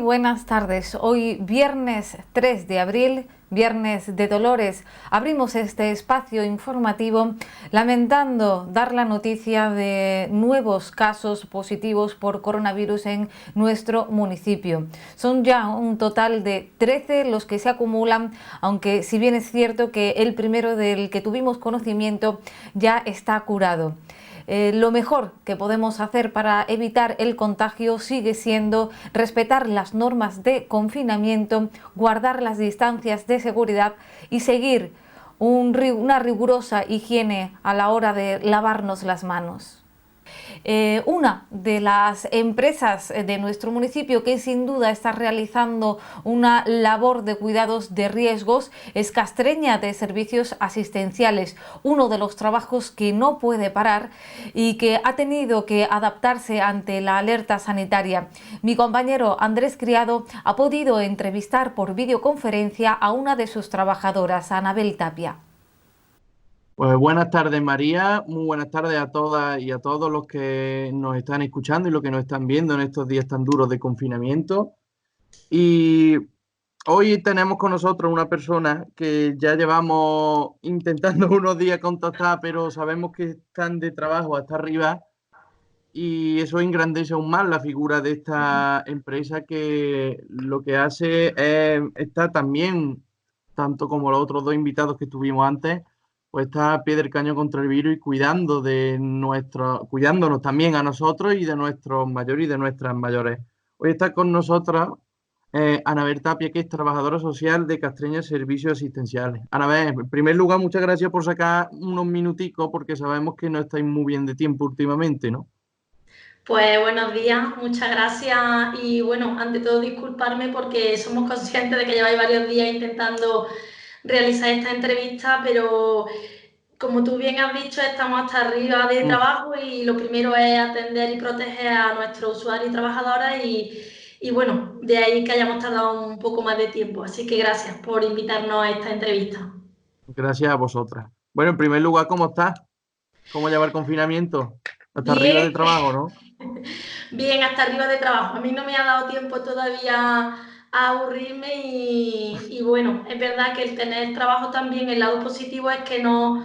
buenas tardes. Hoy viernes 3 de abril, viernes de Dolores, abrimos este espacio informativo lamentando dar la noticia de nuevos casos positivos por coronavirus en nuestro municipio. Son ya un total de 13 los que se acumulan, aunque si bien es cierto que el primero del que tuvimos conocimiento ya está curado. Lo mejor que podemos hacer para evitar el contagio sigue siendo respetar las normas de confinamiento, guardar las distancias de seguridad y seguir una rigurosa higiene a la hora de lavarnos las manos. Una de las empresas de nuestro municipio que sin duda está realizando una labor de cuidados de riesgos es Castreña de Servicios Asistenciales, uno de los trabajos que no puede parar y que ha tenido que adaptarse ante la alerta sanitaria. Mi compañero Andrés Criado ha podido entrevistar por videoconferencia a una de sus trabajadoras, Anabel Tapia. Pues buenas tardes, María. Muy buenas tardes a todas y a todos los que nos están escuchando y los que nos están viendo en estos días tan duros de confinamiento. Y hoy tenemos con nosotros una persona que ya llevamos intentando unos días contactar, pero sabemos que están de trabajo hasta arriba y eso engrandece aún más la figura de esta empresa que lo que hace es, está también, tanto como los otros dos invitados que tuvimos antes, pues está a pie del cañón contra el virus y cuidando de cuidándonos también a nosotros y de nuestros mayores y de nuestras mayores. Hoy está con nosotros Anabel Tapia, que es trabajadora social de Castreña Servicios Asistenciales. Anabel, en primer lugar, muchas gracias por sacar unos minuticos porque sabemos que no estáis muy bien de tiempo últimamente, ¿no? Pues buenos días, muchas gracias y bueno, ante todo disculparme porque somos conscientes de que lleváis varios días intentando realizar esta entrevista, pero como tú bien has dicho, estamos hasta arriba de trabajo y lo primero es atender y proteger a nuestros usuarios y trabajadoras y bueno, de ahí que hayamos tardado un poco más de tiempo. Así que gracias por invitarnos a esta entrevista. Gracias a vosotras. Bueno, en primer lugar, ¿cómo estás? ¿Cómo lleva el confinamiento? Hasta arriba de Bien, trabajo, ¿no? bien, hasta arriba de trabajo. A mí no me ha dado tiempo todavía a aburrirme y bueno, es verdad que el tener trabajo también, el lado positivo es que no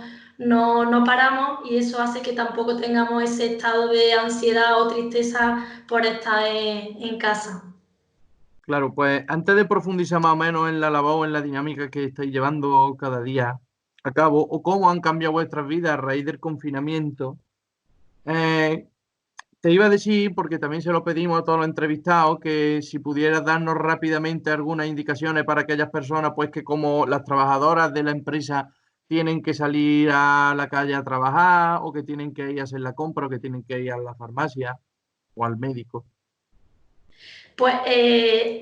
paramos y eso hace que tampoco tengamos ese estado de ansiedad o tristeza por estar en casa. Claro, pues antes de profundizar más o menos en la labor, en la dinámica que estáis llevando cada día a cabo, o cómo han cambiado vuestras vidas a raíz del confinamiento, eh, te iba a decir, porque también se lo pedimos a todos los entrevistados, que si pudieras darnos rápidamente algunas indicaciones para aquellas personas, pues que como las trabajadoras de la empresa tienen que salir a la calle a trabajar, o que tienen que ir a hacer la compra, o que tienen que ir a la farmacia o al médico. Pues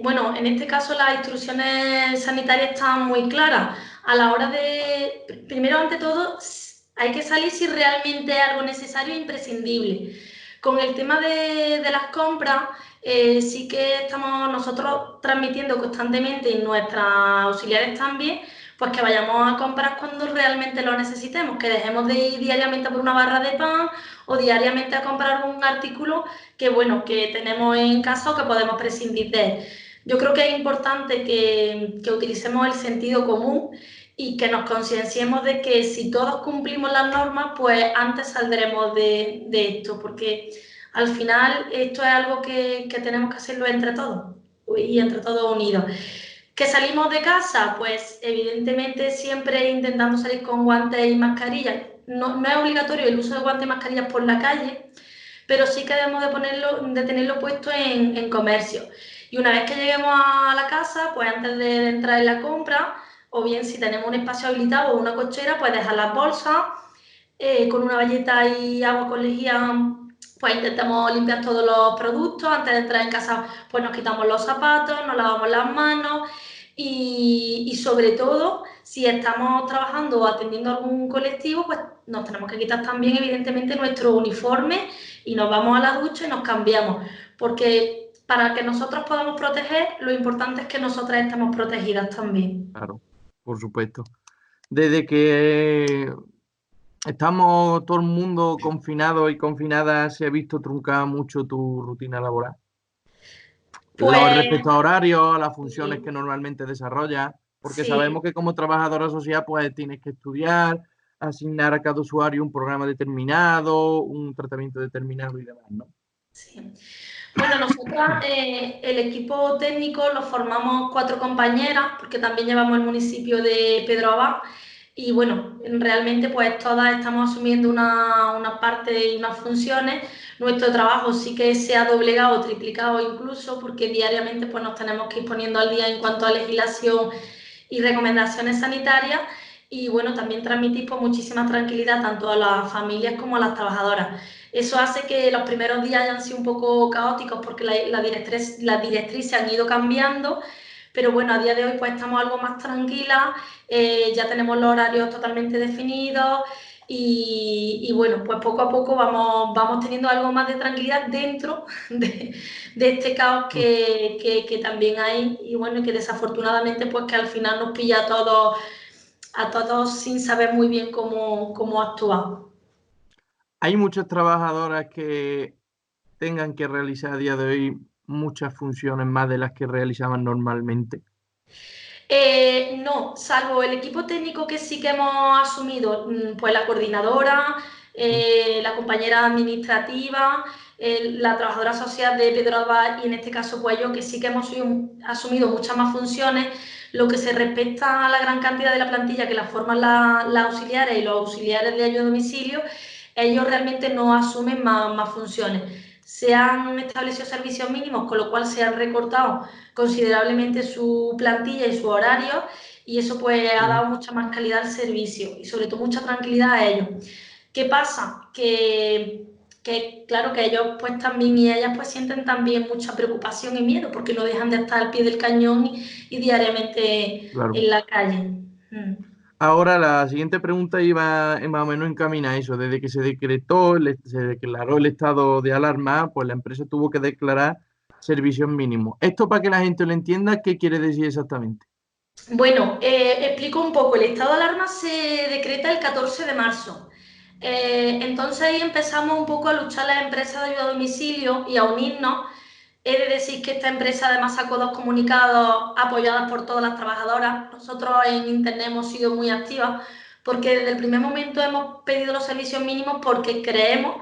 bueno, en este caso las instrucciones sanitarias están muy claras. A la hora de, primero ante todo, hay que salir si realmente es algo necesario e imprescindible. Con el tema de las compras, sí que estamos nosotros transmitiendo constantemente y nuestras auxiliares también, pues que vayamos a comprar cuando realmente lo necesitemos, que dejemos de ir diariamente por una barra de pan o diariamente a comprar un artículo que bueno, que tenemos en casa o que podemos prescindir de él. Yo creo que es importante que utilicemos el sentido común y que nos concienciemos de que si todos cumplimos las normas, pues antes saldremos de esto, porque al final esto es algo que tenemos que hacerlo entre todos y entre todos unidos. ¿Que salimos de casa? Pues evidentemente siempre intentando salir con guantes y mascarillas. No es obligatorio el uso de guantes y mascarillas por la calle, pero sí que debemos de tenerlo puesto en comercio. Y una vez que lleguemos a la casa, pues antes de entrar en la compra, o bien si tenemos un espacio habilitado o una cochera, pues dejar las bolsas, con una bayeta y agua con lejía, pues intentamos limpiar todos los productos. Antes de entrar en casa, pues nos quitamos los zapatos, nos lavamos las manos y sobre todo, si estamos trabajando o atendiendo a algún colectivo, pues nos tenemos que quitar también, evidentemente, nuestro uniforme y nos vamos a la ducha y nos cambiamos. Porque para que nosotros podamos proteger, lo importante es que nosotras estemos protegidas también. Claro, por supuesto. Desde que estamos todo el mundo confinado y confinada, se ha visto truncada mucho tu rutina laboral. Respecto a horarios, a las funciones Sí, que normalmente desarrollas, porque sí. sabemos que como trabajadora social pues tienes que estudiar, asignar a cada usuario un programa determinado, un tratamiento determinado y demás, ¿no? Sí. Bueno, nosotras, el equipo técnico lo formamos 4 compañeras, porque también llevamos el municipio de Pedro Abad, y bueno, realmente pues todas estamos asumiendo una parte y unas funciones. Nuestro trabajo sí que se ha doblegado, triplicado incluso, porque diariamente pues nos tenemos que ir poniendo al día en cuanto a legislación y recomendaciones sanitarias, y bueno, también transmitir pues, muchísima tranquilidad tanto a las familias como a las trabajadoras. Eso hace que los primeros días hayan sido un poco caóticos porque las directrices han ido cambiando, pero bueno, a día de hoy pues estamos algo más tranquilas, ya tenemos los horarios totalmente definidos y bueno, pues poco a poco vamos teniendo algo más de tranquilidad dentro de este caos que también hay y bueno, que desafortunadamente pues que al final nos pilla a todos sin saber muy bien cómo actuar. Hay muchas trabajadoras que tengan que realizar a día de hoy muchas funciones más de las que realizaban normalmente. No, salvo el equipo técnico que sí que hemos asumido, pues la coordinadora, Mm. la compañera administrativa, la trabajadora social de Pedro Abad y en este caso pues yo que sí que hemos asumido muchas más funciones. Lo que se respecta a la gran cantidad de la plantilla que la forman las auxiliares y los auxiliares de ayuda a domicilio, ellos realmente no asumen más funciones. Se han establecido servicios mínimos, con lo cual se han recortado considerablemente su plantilla y su horario y eso pues ha Mm. dado mucha más calidad al servicio y sobre todo mucha tranquilidad a ellos. ¿Qué pasa? Que claro que ellos pues también y ellas pues sienten también mucha preocupación y miedo porque no dejan de estar al pie del cañón y diariamente Claro. en la calle. Mm. Ahora la siguiente pregunta iba más o menos encaminada a eso. Desde que se declaró el estado de alarma, pues la empresa tuvo que declarar servicios mínimos. Esto para que la gente lo entienda, ¿qué quiere decir exactamente? Bueno, explico un poco. El estado de alarma se decreta el 14 de marzo. Entonces ahí empezamos un poco a luchar las empresas de ayuda a domicilio y a unirnos. He de decir que esta empresa además sacó 2 comunicados apoyadas por todas las trabajadoras. Nosotros en Internet hemos sido muy activas porque desde el primer momento hemos pedido los servicios mínimos porque creemos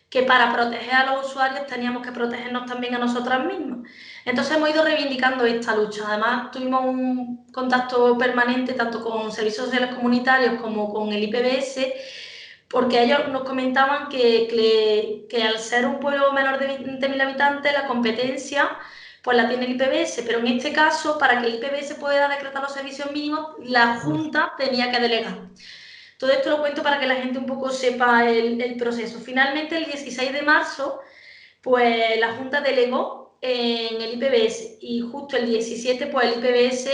que para proteger a los usuarios teníamos que protegernos también a nosotras mismas. Entonces hemos ido reivindicando esta lucha. Además tuvimos un contacto permanente tanto con servicios sociales comunitarios como con el IPBS porque ellos nos comentaban que al ser un pueblo menor de 20.000 habitantes, la competencia pues la tiene el IPBS, pero en este caso, para que el IPBS pueda decretar los servicios mínimos, la Mm. Junta tenía que delegar. Todo esto lo cuento para que la gente un poco sepa el proceso. Finalmente, el 16 de marzo, pues la Junta delegó en el IPBS y justo el 17 pues el IPBS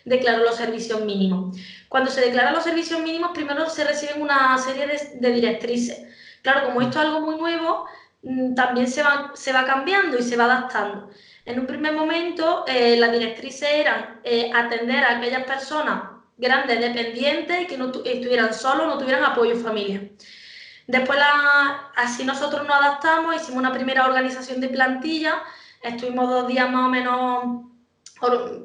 declaró los servicios mínimos. Cuando se declaran los servicios mínimos, primero se reciben una serie de directrices. Claro, como Mm. esto es algo muy nuevo, también se va cambiando y se va adaptando. En un primer momento, las directrices eran atender a aquellas personas grandes dependientes que no estuvieran solos, no tuvieran apoyo familiar. Después, así nosotros nos adaptamos, hicimos una primera organización de plantilla, estuvimos 2 días más o menos,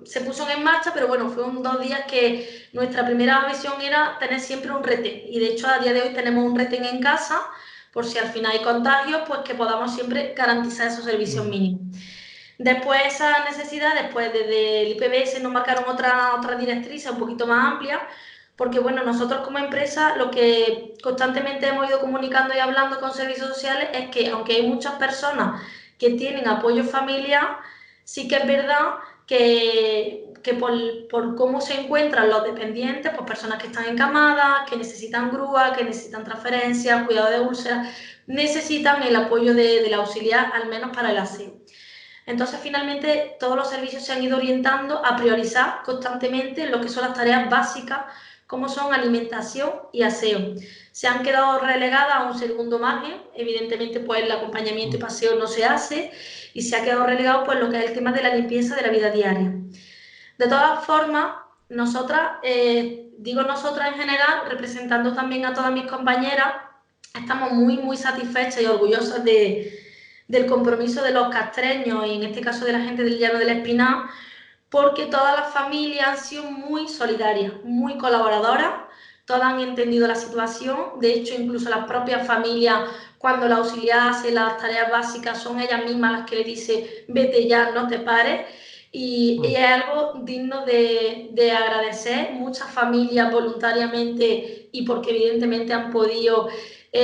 se puso en marcha, pero bueno, fueron 2 días que nuestra primera visión era tener siempre un retén. Y de hecho, a día de hoy tenemos un retén en casa, por si al final hay contagios, pues que podamos siempre garantizar esos servicios Mm. mínimos. Después esa necesidad, después desde el IPBS nos marcaron otra directriz un poquito más amplia, porque bueno, nosotros como empresa lo que constantemente hemos ido comunicando y hablando con servicios sociales es que aunque hay muchas personas que tienen apoyo familiar, sí que es verdad que por cómo se encuentran los dependientes, pues personas que están encamadas, que necesitan grúa, que necesitan transferencias, cuidado de úlceras, necesitan el apoyo del auxiliar, al menos para el aseo. Entonces, finalmente, todos los servicios se han ido orientando a priorizar constantemente lo que son las tareas básicas, como son alimentación y aseo. Se han quedado relegadas a un segundo margen, evidentemente, pues el acompañamiento y Mm. paseo no se hace, y se ha quedado relegado pues lo que es el tema de la limpieza de la vida diaria. De todas formas, nosotras, digo nosotras en general, representando también a todas mis compañeras, estamos muy, muy satisfechas y orgullosas del compromiso de los castreños y en este caso de la gente del Llano del Espinar, porque todas las familias han sido muy solidarias, muy colaboradoras, todas han entendido la situación, de hecho incluso las propias familias, cuando la auxiliar hace las tareas básicas, son ellas mismas las que le dicen vete ya, no te pares, y es algo digno de agradecer. Muchas familias voluntariamente y porque evidentemente han podido,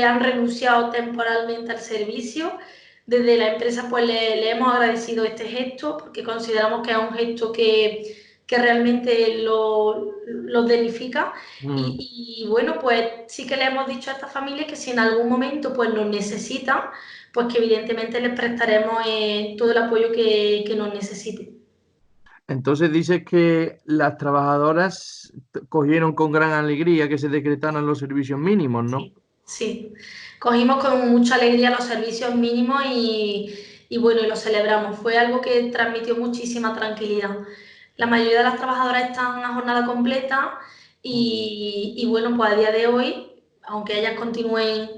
han renunciado temporalmente al servicio. Desde la empresa pues le hemos agradecido este gesto porque consideramos que es un gesto que realmente lo dignifica y bueno, pues sí que le hemos dicho a estas familias que si en algún momento pues nos necesitan, pues que evidentemente les prestaremos todo el apoyo que nos necesiten. Entonces dices que las trabajadoras cogieron con gran alegría que se decretaran los servicios mínimos, ¿no? Sí, sí. Cogimos con mucha alegría los servicios mínimos y bueno, y lo celebramos. Fue algo que transmitió muchísima tranquilidad. La mayoría de las trabajadoras están a jornada completa y bueno, pues a día de hoy, aunque ellas continúen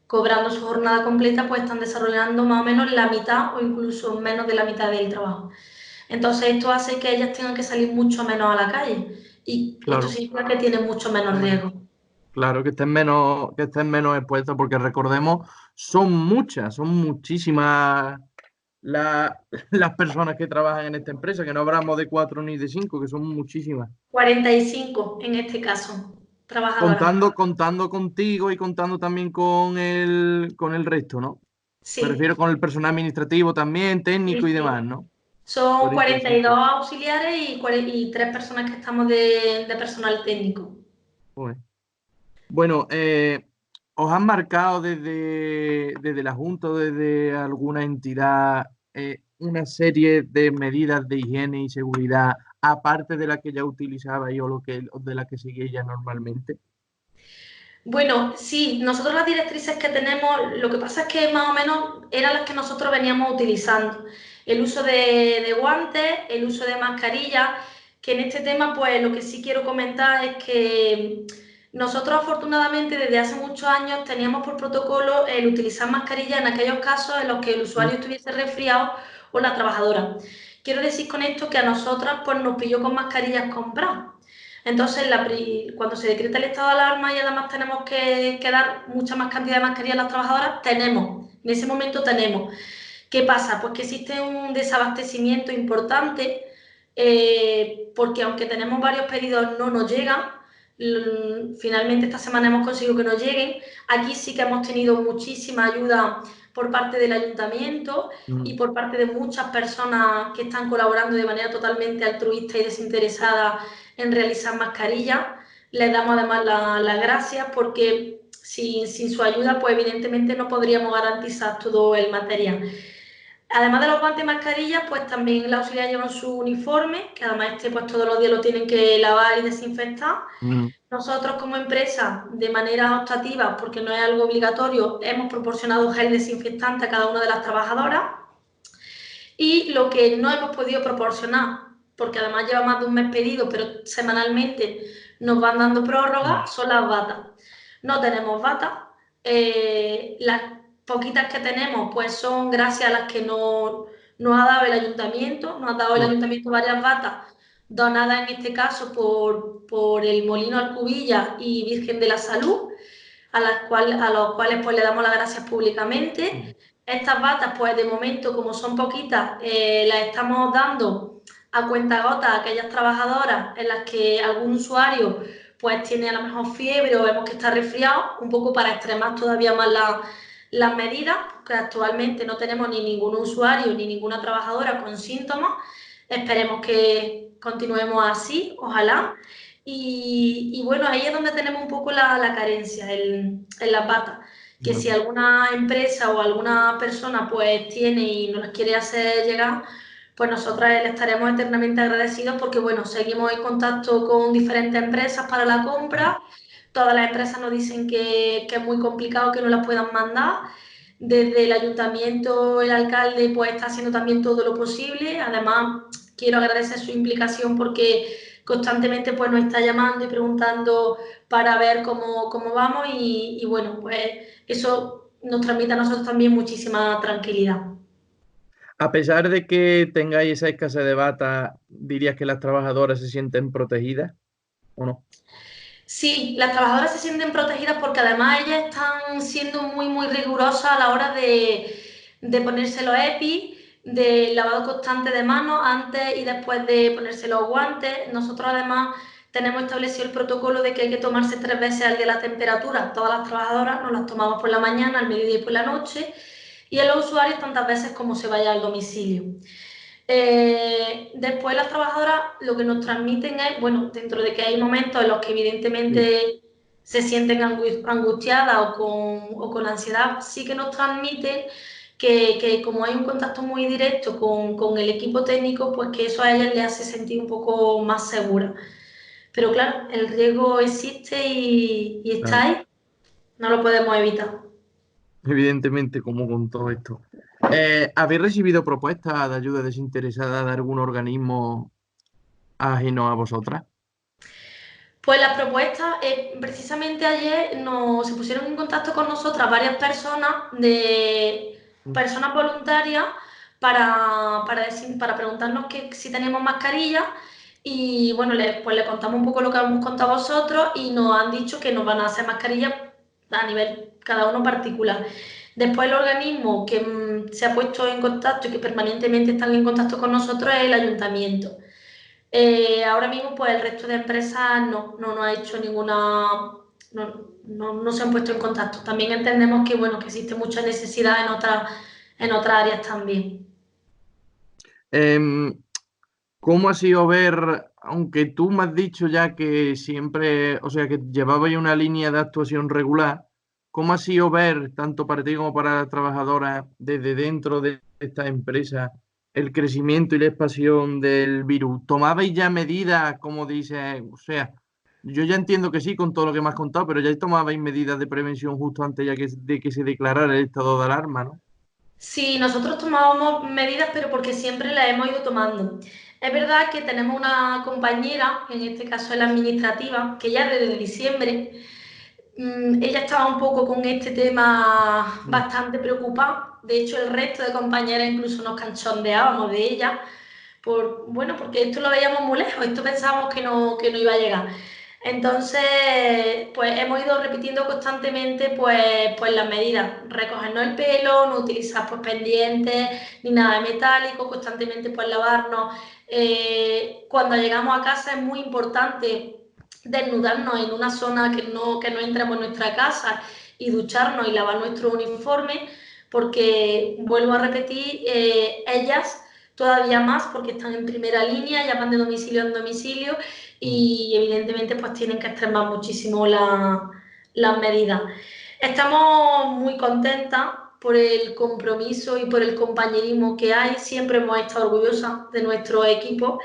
cobrando su jornada completa, pues están desarrollando más o menos la mitad o incluso menos de la mitad del trabajo. Entonces esto hace que ellas tengan que salir mucho menos a la calle y esto Claro, significa que tienen mucho menos riesgo. claro, que estén menos expuestos, porque recordemos, son muchísimas las personas que trabajan en esta empresa, que no hablamos de 4 ni de 5, que son muchísimas. 45 en este caso, trabajadoras. Contando contigo y contando también con el resto, ¿no? Me Sí, refiero con el personal administrativo también, sí, técnico y demás, sí. ¿no? Son 42 45. auxiliares y 3 personas que estamos de personal técnico. Joder. Bueno, ¿os han marcado desde la Junta o desde alguna entidad una serie de medidas de higiene y seguridad, aparte de la que ya utilizabais o de la que seguíais ya normalmente? Bueno, sí, nosotros las directrices que tenemos, lo que pasa es que más o menos eran las que nosotros veníamos utilizando. El uso de guantes, el uso de mascarillas, que en este tema pues lo que sí quiero comentar es que nosotros afortunadamente desde hace muchos años teníamos por protocolo el utilizar mascarilla en aquellos casos en los que el Mm, usuario estuviese resfriado o la trabajadora. Quiero decir con esto que a nosotras pues nos pilló con mascarillas compradas. Entonces, cuando se decreta el estado de alarma y además tenemos que dar mucha más cantidad de mascarillas a las trabajadoras, en ese momento tenemos. ¿Qué pasa? Pues que existe un desabastecimiento importante porque aunque tenemos varios pedidos no nos llegan. Finalmente esta semana hemos conseguido que nos lleguen. Aquí sí que hemos tenido muchísima ayuda por parte del ayuntamiento y mm. por parte de muchas personas que están colaborando de manera totalmente altruista y desinteresada en realizar mascarillas. Les damos además las gracias porque sin su ayuda, pues evidentemente no podríamos garantizar todo el material. Además de los guantes y mascarillas, pues también la auxiliar llevan su uniforme, que además pues todos los días lo tienen que lavar y desinfectar. Mm. Nosotros como empresa, de manera optativa, porque no es algo obligatorio, hemos proporcionado gel desinfectante a cada una de las trabajadoras. Y lo que no hemos podido proporcionar, porque además lleva más de un mes pedido, pero semanalmente nos van dando prórrogas, son las batas. No tenemos batas. Las poquitas que tenemos pues son gracias a las que nos ha dado el ayuntamiento. Nos ha dado el Claro. ayuntamiento varias batas, donadas en este caso por el Molino Alcubilla y Virgen de la Salud, a los cuales pues le damos las gracias públicamente. Estas batas, pues de momento, como son poquitas, las estamos dando a cuentagotas a aquellas trabajadoras en las que algún usuario pues tiene a lo mejor fiebre o vemos que está resfriado, un poco para extremar todavía más las medidas, porque actualmente no tenemos ni ningún usuario ni ninguna trabajadora con síntomas. Esperemos que continuemos así, ojalá. Y bueno, ahí es donde tenemos un poco la carencia en las batas, que si alguna empresa o alguna persona pues tiene y nos las quiere hacer llegar, pues nosotras le estaremos eternamente agradecidos porque bueno, seguimos en contacto con diferentes empresas para la compra. Todas las empresas nos dicen que es muy complicado que no las puedan mandar. Desde el ayuntamiento, el alcalde pues está haciendo también todo lo posible. Además, quiero agradecer su implicación porque constantemente pues nos está llamando y preguntando para ver cómo vamos y bueno, pues eso nos transmite a nosotros también muchísima tranquilidad. A pesar de que tengáis esa escasez de bata, ¿dirías que las trabajadoras se sienten protegidas o no? Sí, las trabajadoras se sienten protegidas porque además ellas están siendo muy rigurosas a la hora de ponerse los EPI, de lavado constante de manos antes y después de ponerse los guantes. Nosotros además tenemos establecido el protocolo de que hay que tomarse 3 veces al día la temperatura. Todas las trabajadoras nos las tomamos por la mañana, al mediodía y por la noche, y a los usuarios tantas veces como se vaya al domicilio. Después las trabajadoras lo que nos transmiten es, bueno, dentro de que hay momentos en los que Sí. evidentemente se sienten angustiadas o con ansiedad, sí que nos transmiten que como hay un contacto muy directo con el equipo técnico, pues que eso a ellas les hace sentir un poco más seguras. Pero claro, el riesgo existe y está Claro. ahí, no lo podemos evitar. Evidentemente, como con todo esto. ¿Habéis recibido propuestas de ayuda desinteresada de algún organismo ajeno a vosotras? Pues las propuestas, precisamente ayer se pusieron en contacto con nosotras varias personas de Mm. personas voluntarias para preguntarnos si teníamos mascarilla y bueno, pues le contamos un poco lo que hemos contado a vosotros y nos han dicho que nos van a hacer mascarillas a nivel cada uno particular. Después el organismo que se ha puesto en contacto y que permanentemente están en contacto con nosotros es el ayuntamiento. Ahora mismo, pues el resto de empresas no ha hecho no se han puesto en contacto. También entendemos que, bueno, que existe mucha necesidad en otras áreas también. Em, ¿Cómo ha sido ver, aunque tú me has dicho ya que siempre, o sea, que llevabais una línea de actuación regular, cómo ha sido ver, tanto para ti como para las trabajadoras, desde dentro de esta empresa, el crecimiento y la expansión del virus? ¿Tomabais ya medidas, como dices, o sea, yo ya entiendo que sí con todo lo que me has contado, pero ya tomabais medidas de prevención justo antes de que se declarara el estado de alarma, ¿no? Sí, nosotros tomábamos medidas, pero porque siempre las hemos ido tomando. Es verdad que tenemos una compañera, en este caso es la administrativa, que ya desde diciembre ella estaba un poco con este tema Mm. bastante preocupada. De hecho, el resto de compañeras incluso nos cachondeábamos de ella bueno, porque esto lo veíamos muy lejos, esto pensábamos que no iba a llegar. Entonces, pues hemos ido repitiendo constantemente pues las medidas, recogernos el pelo, no utilizar pues pendientes ni nada de metálico, constantemente pues lavarnos. Cuando llegamos a casa es muy importante desnudarnos en una zona que no entremos en nuestra casa y ducharnos y lavar nuestro uniforme, porque vuelvo a repetir, ellas todavía más porque están en primera línea, ya van de domicilio en domicilio Mm. y evidentemente pues tienen que extremar muchísimo las medidas. Estamos muy contentas por el compromiso y por el compañerismo que hay, siempre hemos estado orgullosas de nuestro equipo,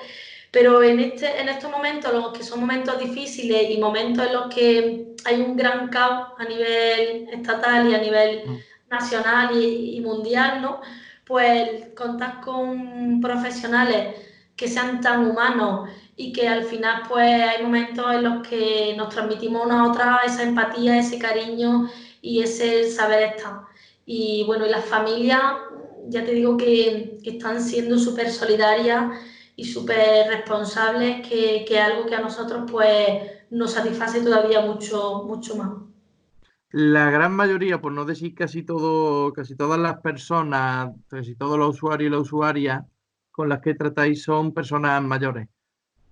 pero en estos momentos, los que son momentos difíciles y momentos en los que hay un gran caos a nivel estatal y a nivel Mm. nacional y mundial, ¿no? Pues contar con profesionales que sean tan humanos y que al final pues hay momentos en los que nos transmitimos una a otra esa empatía, ese cariño y ese saber estar. Y bueno, y las familias, ya te digo que están siendo súper solidarias y súper responsables, que es algo que a nosotros pues nos satisface todavía mucho más. La gran mayoría, por no decir casi todo, casi todas las personas, casi todos los usuarios y las usuarias con las que tratáis son personas mayores.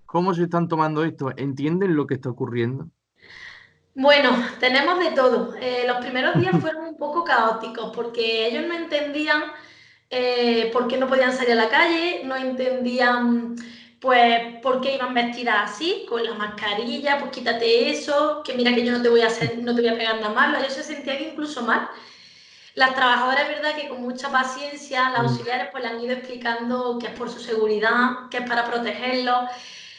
¿Cómo se están tomando esto? ¿Entienden lo que está ocurriendo? Bueno, tenemos de todo. Los primeros días fueron un poco caóticos porque ellos no entendían por qué no podían salir a la calle, no entendían pues por qué iban vestidas así, con la mascarilla, pues quítate eso, que mira que yo no te voy a hacer, no te voy a pegar nada malo. Ellos se sentían incluso mal. Las trabajadoras, es verdad que con mucha paciencia, las Mm. auxiliares pues le han ido explicando que es por su seguridad, que es para protegerlos,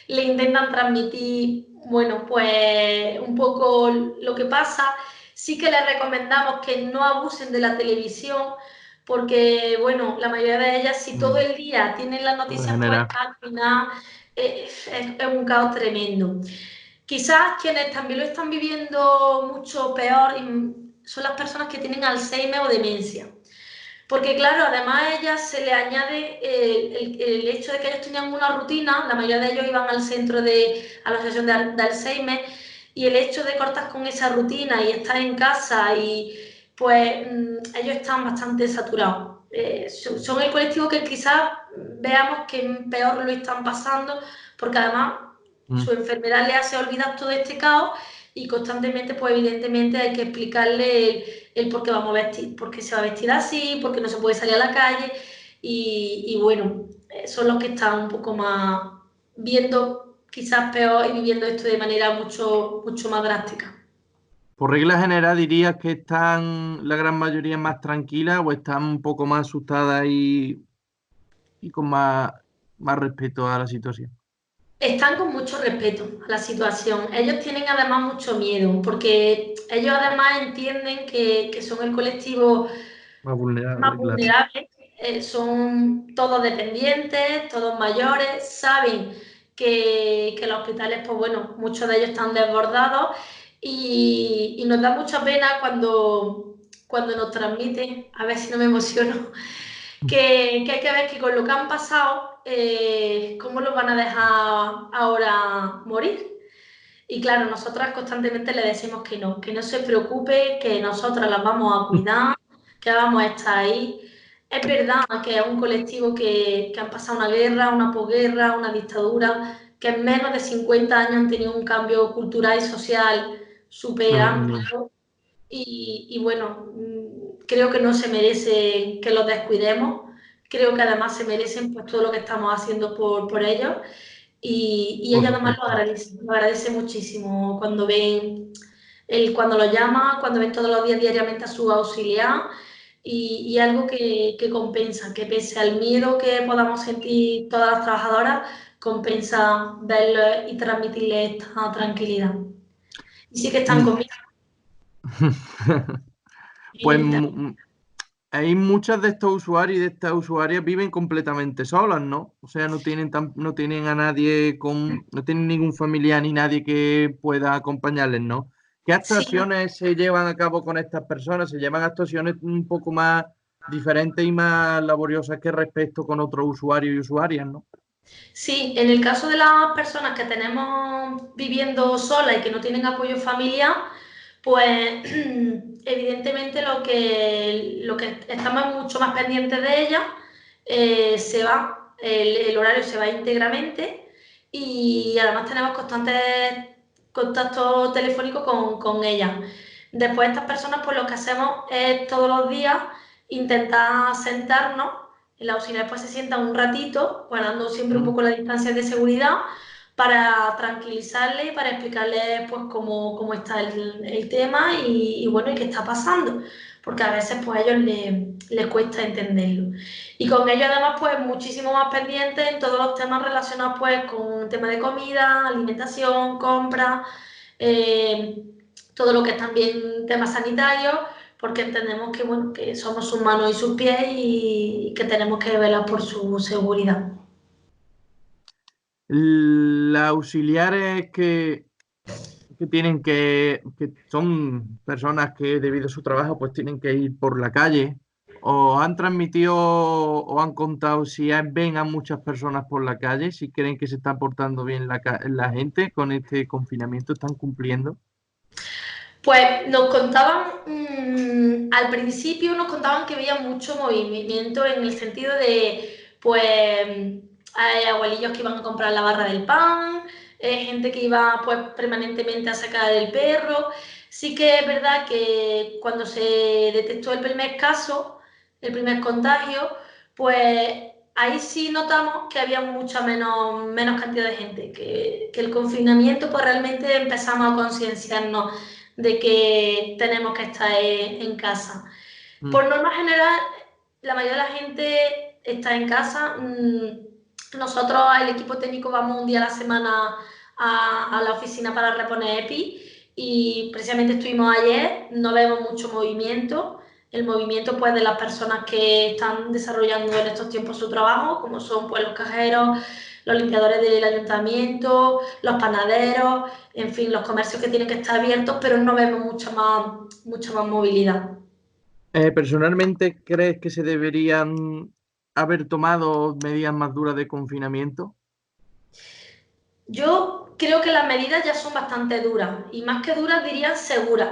le intentan transmitir, bueno, pues un poco lo que pasa. Sí que les recomendamos que no abusen de la televisión, porque, bueno, la mayoría de ellas, si todo Mm. el día tienen las Puede noticias generar. puestas, al final es un caos tremendo. Quizás quienes también lo están viviendo mucho peor son las personas que tienen Alzheimer o demencia. Porque claro, además a ellas se le añade el hecho de que ellos tenían una rutina, la mayoría de ellos iban al centro a la asociación de Alzheimer, y el hecho de cortar con esa rutina y estar en casa, y pues ellos están bastante saturados. Son el colectivo que quizás veamos que peor lo están pasando, porque además su enfermedad le hace olvidar todo este caos, y constantemente, pues evidentemente hay que explicarle el por qué vamos a vestir, por qué se va a vestir así, por qué no se puede salir a la calle, y bueno, son los que están un poco más viendo quizás peor y viviendo esto de manera mucho, mucho más drástica. Por regla general, ¿dirías que están la gran mayoría más tranquilas o están un poco más asustadas y con más respeto a la situación? Están con mucho respeto a la situación. Ellos tienen además mucho miedo, porque ellos además entienden que son el colectivo Más vulnerable, más claro. vulnerables, son todos dependientes, todos mayores, saben que los hospitales, pues bueno, muchos de ellos están desbordados, y nos da mucha pena cuando nos transmiten, a ver si no me emociono, que hay que ver que con lo que han pasado, cómo los van a dejar ahora morir. Y claro, nosotras constantemente le decimos que no se preocupe, que nosotras las vamos a cuidar, que vamos a estar ahí. Es verdad que es un colectivo que han pasado una guerra, una posguerra, una dictadura, que en menos de 50 años han tenido un cambio cultural y social súper amplio. Y bueno, creo que no se merece que los descuidemos. Creo que además se merecen pues todo lo que estamos haciendo por ellos. Y Por ella además supuesto. lo agradece muchísimo cuando ven, cuando lo llama, cuando ven todos los días diariamente a su auxiliar, y algo que compensa, que pese al miedo que podamos sentir todas las trabajadoras, compensa verlo y transmitirle esta tranquilidad. Y sí que están Mm. conmigo, Pues evidentemente. hay muchas de estos usuarios y de estas usuarias viven completamente solas, ¿no? O sea, no tienen a nadie no tienen ningún familiar ni nadie que pueda acompañarles, ¿no? ¿Qué Sí, actuaciones se llevan a cabo con estas personas? Se llevan actuaciones un poco más diferentes y más laboriosas que respecto con otros usuarios y usuarias, ¿no? sí, en el caso de las personas que tenemos viviendo solas y que no tienen apoyo familiar, pues evidentemente lo que estamos mucho más pendientes de ellas, se va, el horario se va íntegramente, y además tenemos constantes contacto telefónico con ellas. Después estas personas, pues lo que hacemos es todos los días intentar sentarnos. El auxiliar pues se sienta un ratito, guardando siempre un Mm. poco la distancia de seguridad, para tranquilizarle y para explicarle pues cómo está el tema, y bueno, y qué está pasando, porque a veces pues a ellos les cuesta entenderlo. Y con ellos además pues muchísimo más pendientes en todos los temas relacionados pues con temas de comida, alimentación, compra, eh, todo lo que es también temas sanitarios, porque entendemos que, bueno, que somos sus manos y sus pies, y que tenemos que velar por su seguridad. Las auxiliares que tienen que son personas que debido a su trabajo pues tienen que ir por la calle, o han transmitido o han contado si ven a muchas personas por la calle, si creen que se está portando bien la gente con este confinamiento, están cumpliendo. Pues nos contaban, al principio nos contaban que había mucho movimiento, en el sentido de, pues, hay abuelillos que iban a comprar la barra del pan, gente que iba pues permanentemente a sacar el perro. Sí que es verdad que cuando se detectó el primer caso, el primer contagio, pues ahí sí notamos que había mucha menos cantidad de gente, que el confinamiento, pues realmente empezamos a concienciarnos de que tenemos que estar en casa. Mm. Por norma general, la mayoría de la gente está en casa. Nosotros, el equipo técnico, vamos un día a la semana a la oficina para reponer EPI, y precisamente estuvimos ayer. No vemos mucho movimiento. El movimiento pues de las personas que están desarrollando en estos tiempos su trabajo, como son pues los cajeros, los limpiadores del ayuntamiento, los panaderos, en fin, los comercios que tienen que estar abiertos, pero no vemos mucha más movilidad. ¿Personalmente crees que se deberían haber tomado medidas más duras de confinamiento? Yo creo que las medidas ya son bastante duras y más que duras diría seguras.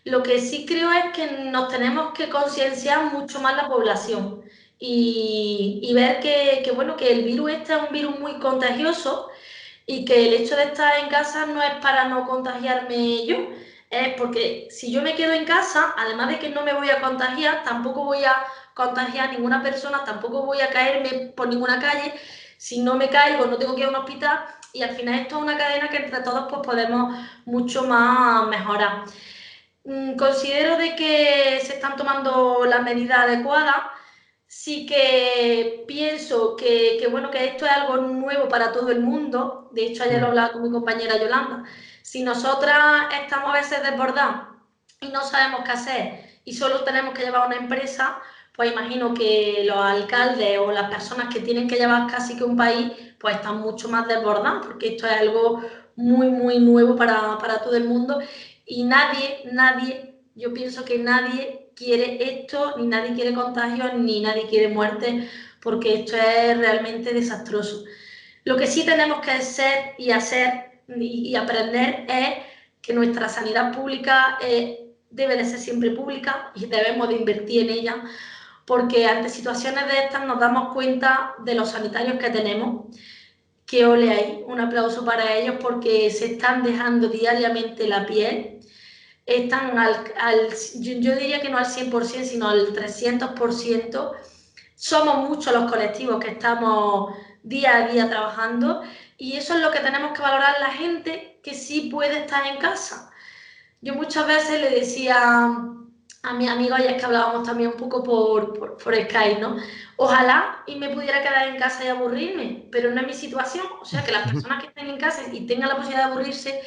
Lo que sí creo es que nos tenemos que concienciar mucho más la población y ver bueno, que el virus este es un virus muy contagioso y que el hecho de estar en casa no es para no contagiarme yo, es porque si yo me quedo en casa, además de que no me voy a contagiar, tampoco voy a contagiar a ninguna persona, tampoco voy a caerme por ninguna calle. Si no me caigo, no tengo que ir a un hospital y al final esto es una cadena que entre todos pues podemos mucho más mejorar. Considero de que se están tomando las medidas adecuadas. Sí que pienso bueno, que esto es algo nuevo para todo el mundo. De hecho, ayer lo hablaba con mi compañera Yolanda. Si nosotras estamos a veces desbordadas y no sabemos qué hacer y solo tenemos que llevar una empresa, pues imagino que los alcaldes o las personas que tienen que llevar casi que un país, pues están mucho más desbordados, porque esto es algo muy nuevo para todo el mundo y nadie, yo pienso que nadie quiere esto, ni nadie quiere contagios, ni nadie quiere muerte, porque esto es realmente desastroso. Lo que sí tenemos que ser y hacer y aprender es que nuestra sanidad pública debe de ser siempre pública y debemos de invertir en ella, porque ante situaciones de estas nos damos cuenta de los sanitarios que tenemos, que ole ahí, un aplauso para ellos porque se están dejando diariamente la piel, están yo diría que no al 100%, sino al 300%. Somos muchos los colectivos que estamos día a día trabajando y eso es lo que tenemos que valorar la gente que sí puede estar en casa. Yo muchas veces le decía a mis amigos, y es que hablábamos también un poco por Skype, ¿no? Ojalá y me pudiera quedar en casa y aburrirme, pero no es mi situación. O sea, que las personas que estén en casa y tengan la posibilidad de aburrirse,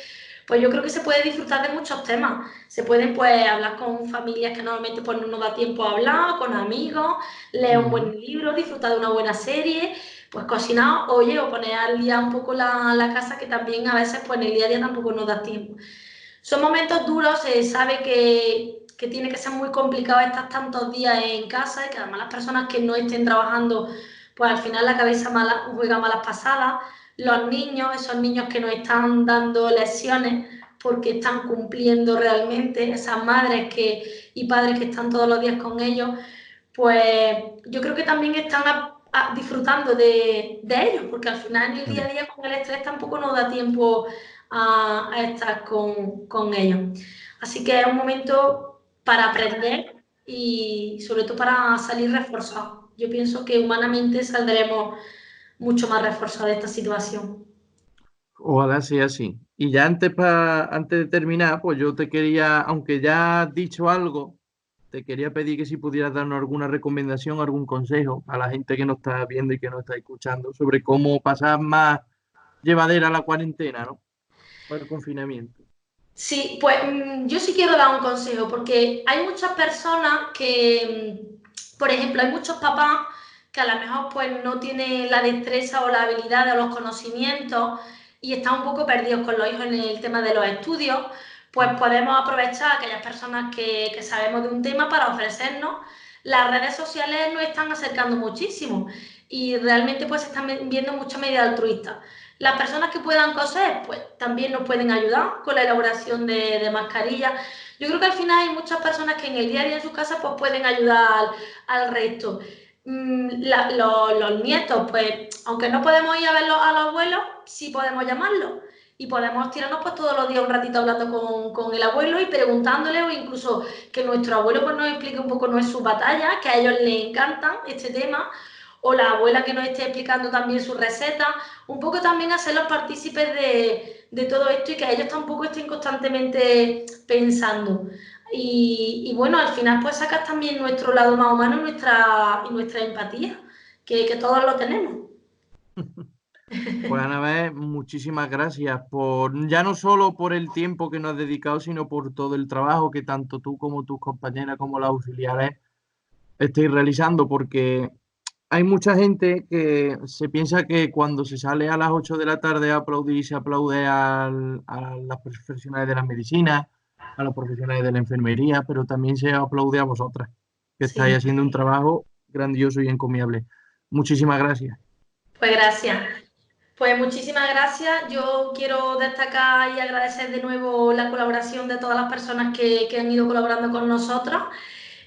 pues yo creo que se puede disfrutar de muchos temas. Se pueden pues hablar con familias que normalmente pues no nos da tiempo a hablar, con amigos, leer un buen libro, disfrutar de una buena serie, pues cocinar, oye, o poner al día un poco la casa, que también a veces pues en el día a día tampoco nos da tiempo. Son momentos duros, se sabe que tiene que ser muy complicado estar tantos días en casa y que además las personas que no estén trabajando, pues al final la cabeza juega malas pasadas. Los niños, esos niños que nos están dando lecciones porque están cumpliendo realmente, esas madres y padres que están todos los días con ellos, pues yo creo que también están disfrutando de ellos, porque al final en el día a día con el estrés tampoco nos da tiempo a estar con ellos. Así que es un momento para aprender y sobre todo para salir reforzados. Yo pienso que humanamente saldremos mucho más reforzados de esta situación. Ojalá sea así. Y ya antes de terminar, pues yo te quería, aunque ya has dicho algo, te quería pedir que si pudieras darnos alguna recomendación, algún consejo a la gente que nos está viendo y que nos está escuchando sobre cómo pasar más llevadera la cuarentena, ¿no? O el confinamiento. Sí, pues yo sí quiero dar un consejo, porque hay muchas personas que, por ejemplo, hay muchos papás que a lo mejor pues no tienen la destreza o la habilidad o los conocimientos y están un poco perdidos con los hijos en el tema de los estudios. Pues podemos aprovechar a aquellas personas que sabemos de un tema para ofrecernos. Las redes sociales nos están acercando muchísimo y realmente pues se están viendo muchas medidas altruistas. Las personas que puedan coser, pues también nos pueden ayudar con la elaboración de mascarillas. Yo creo que al final hay muchas personas que en el día a día en su casa pues pueden ayudar al resto. Los nietos, pues aunque no podemos ir a ver a los abuelos, sí podemos llamarlos. Y podemos tirarnos pues todos los días un ratito hablando con el abuelo y preguntándole, o incluso que nuestro abuelo pues nos explique un poco, no es su batalla, que a ellos les encantan este tema, o la abuela que nos esté explicando también su receta, un poco también hacerlos partícipes de todo esto y que ellos tampoco estén constantemente pensando. Y bueno, al final pues sacas también nuestro lado más humano y nuestra empatía, que todos lo tenemos. Pues Anabel, muchísimas gracias por, ya no solo por el tiempo que nos has dedicado, sino por todo el trabajo que tanto tú como tus compañeras como las auxiliares estáis realizando, porque hay mucha gente que se piensa que cuando se sale a las 8 de la tarde a aplaudir, se aplaude a las profesionales de la medicina, a los profesionales de la enfermería, pero también se aplaude a vosotras, que estáis Sí, haciendo un trabajo grandioso y encomiable. Muchísimas gracias. pues gracias. Pues muchísimas gracias. Yo quiero destacar y agradecer de nuevo la colaboración de todas las personas que han ido colaborando con nosotros.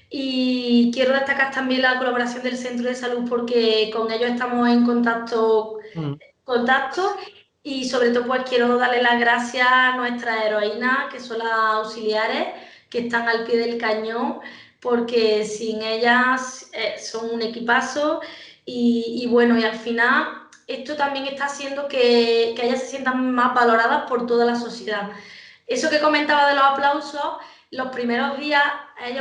Y quiero destacar también la colaboración del Centro de Salud porque con ellos estamos en Mm. contacto y sobre todo pues quiero darle las gracias a nuestras heroínas, que son las auxiliares, que están al pie del cañón, porque sin ellas son un equipazo y bueno, y al final esto también está haciendo que ellas se sientan más valoradas por toda la sociedad. Eso que comentaba de los aplausos, los primeros días,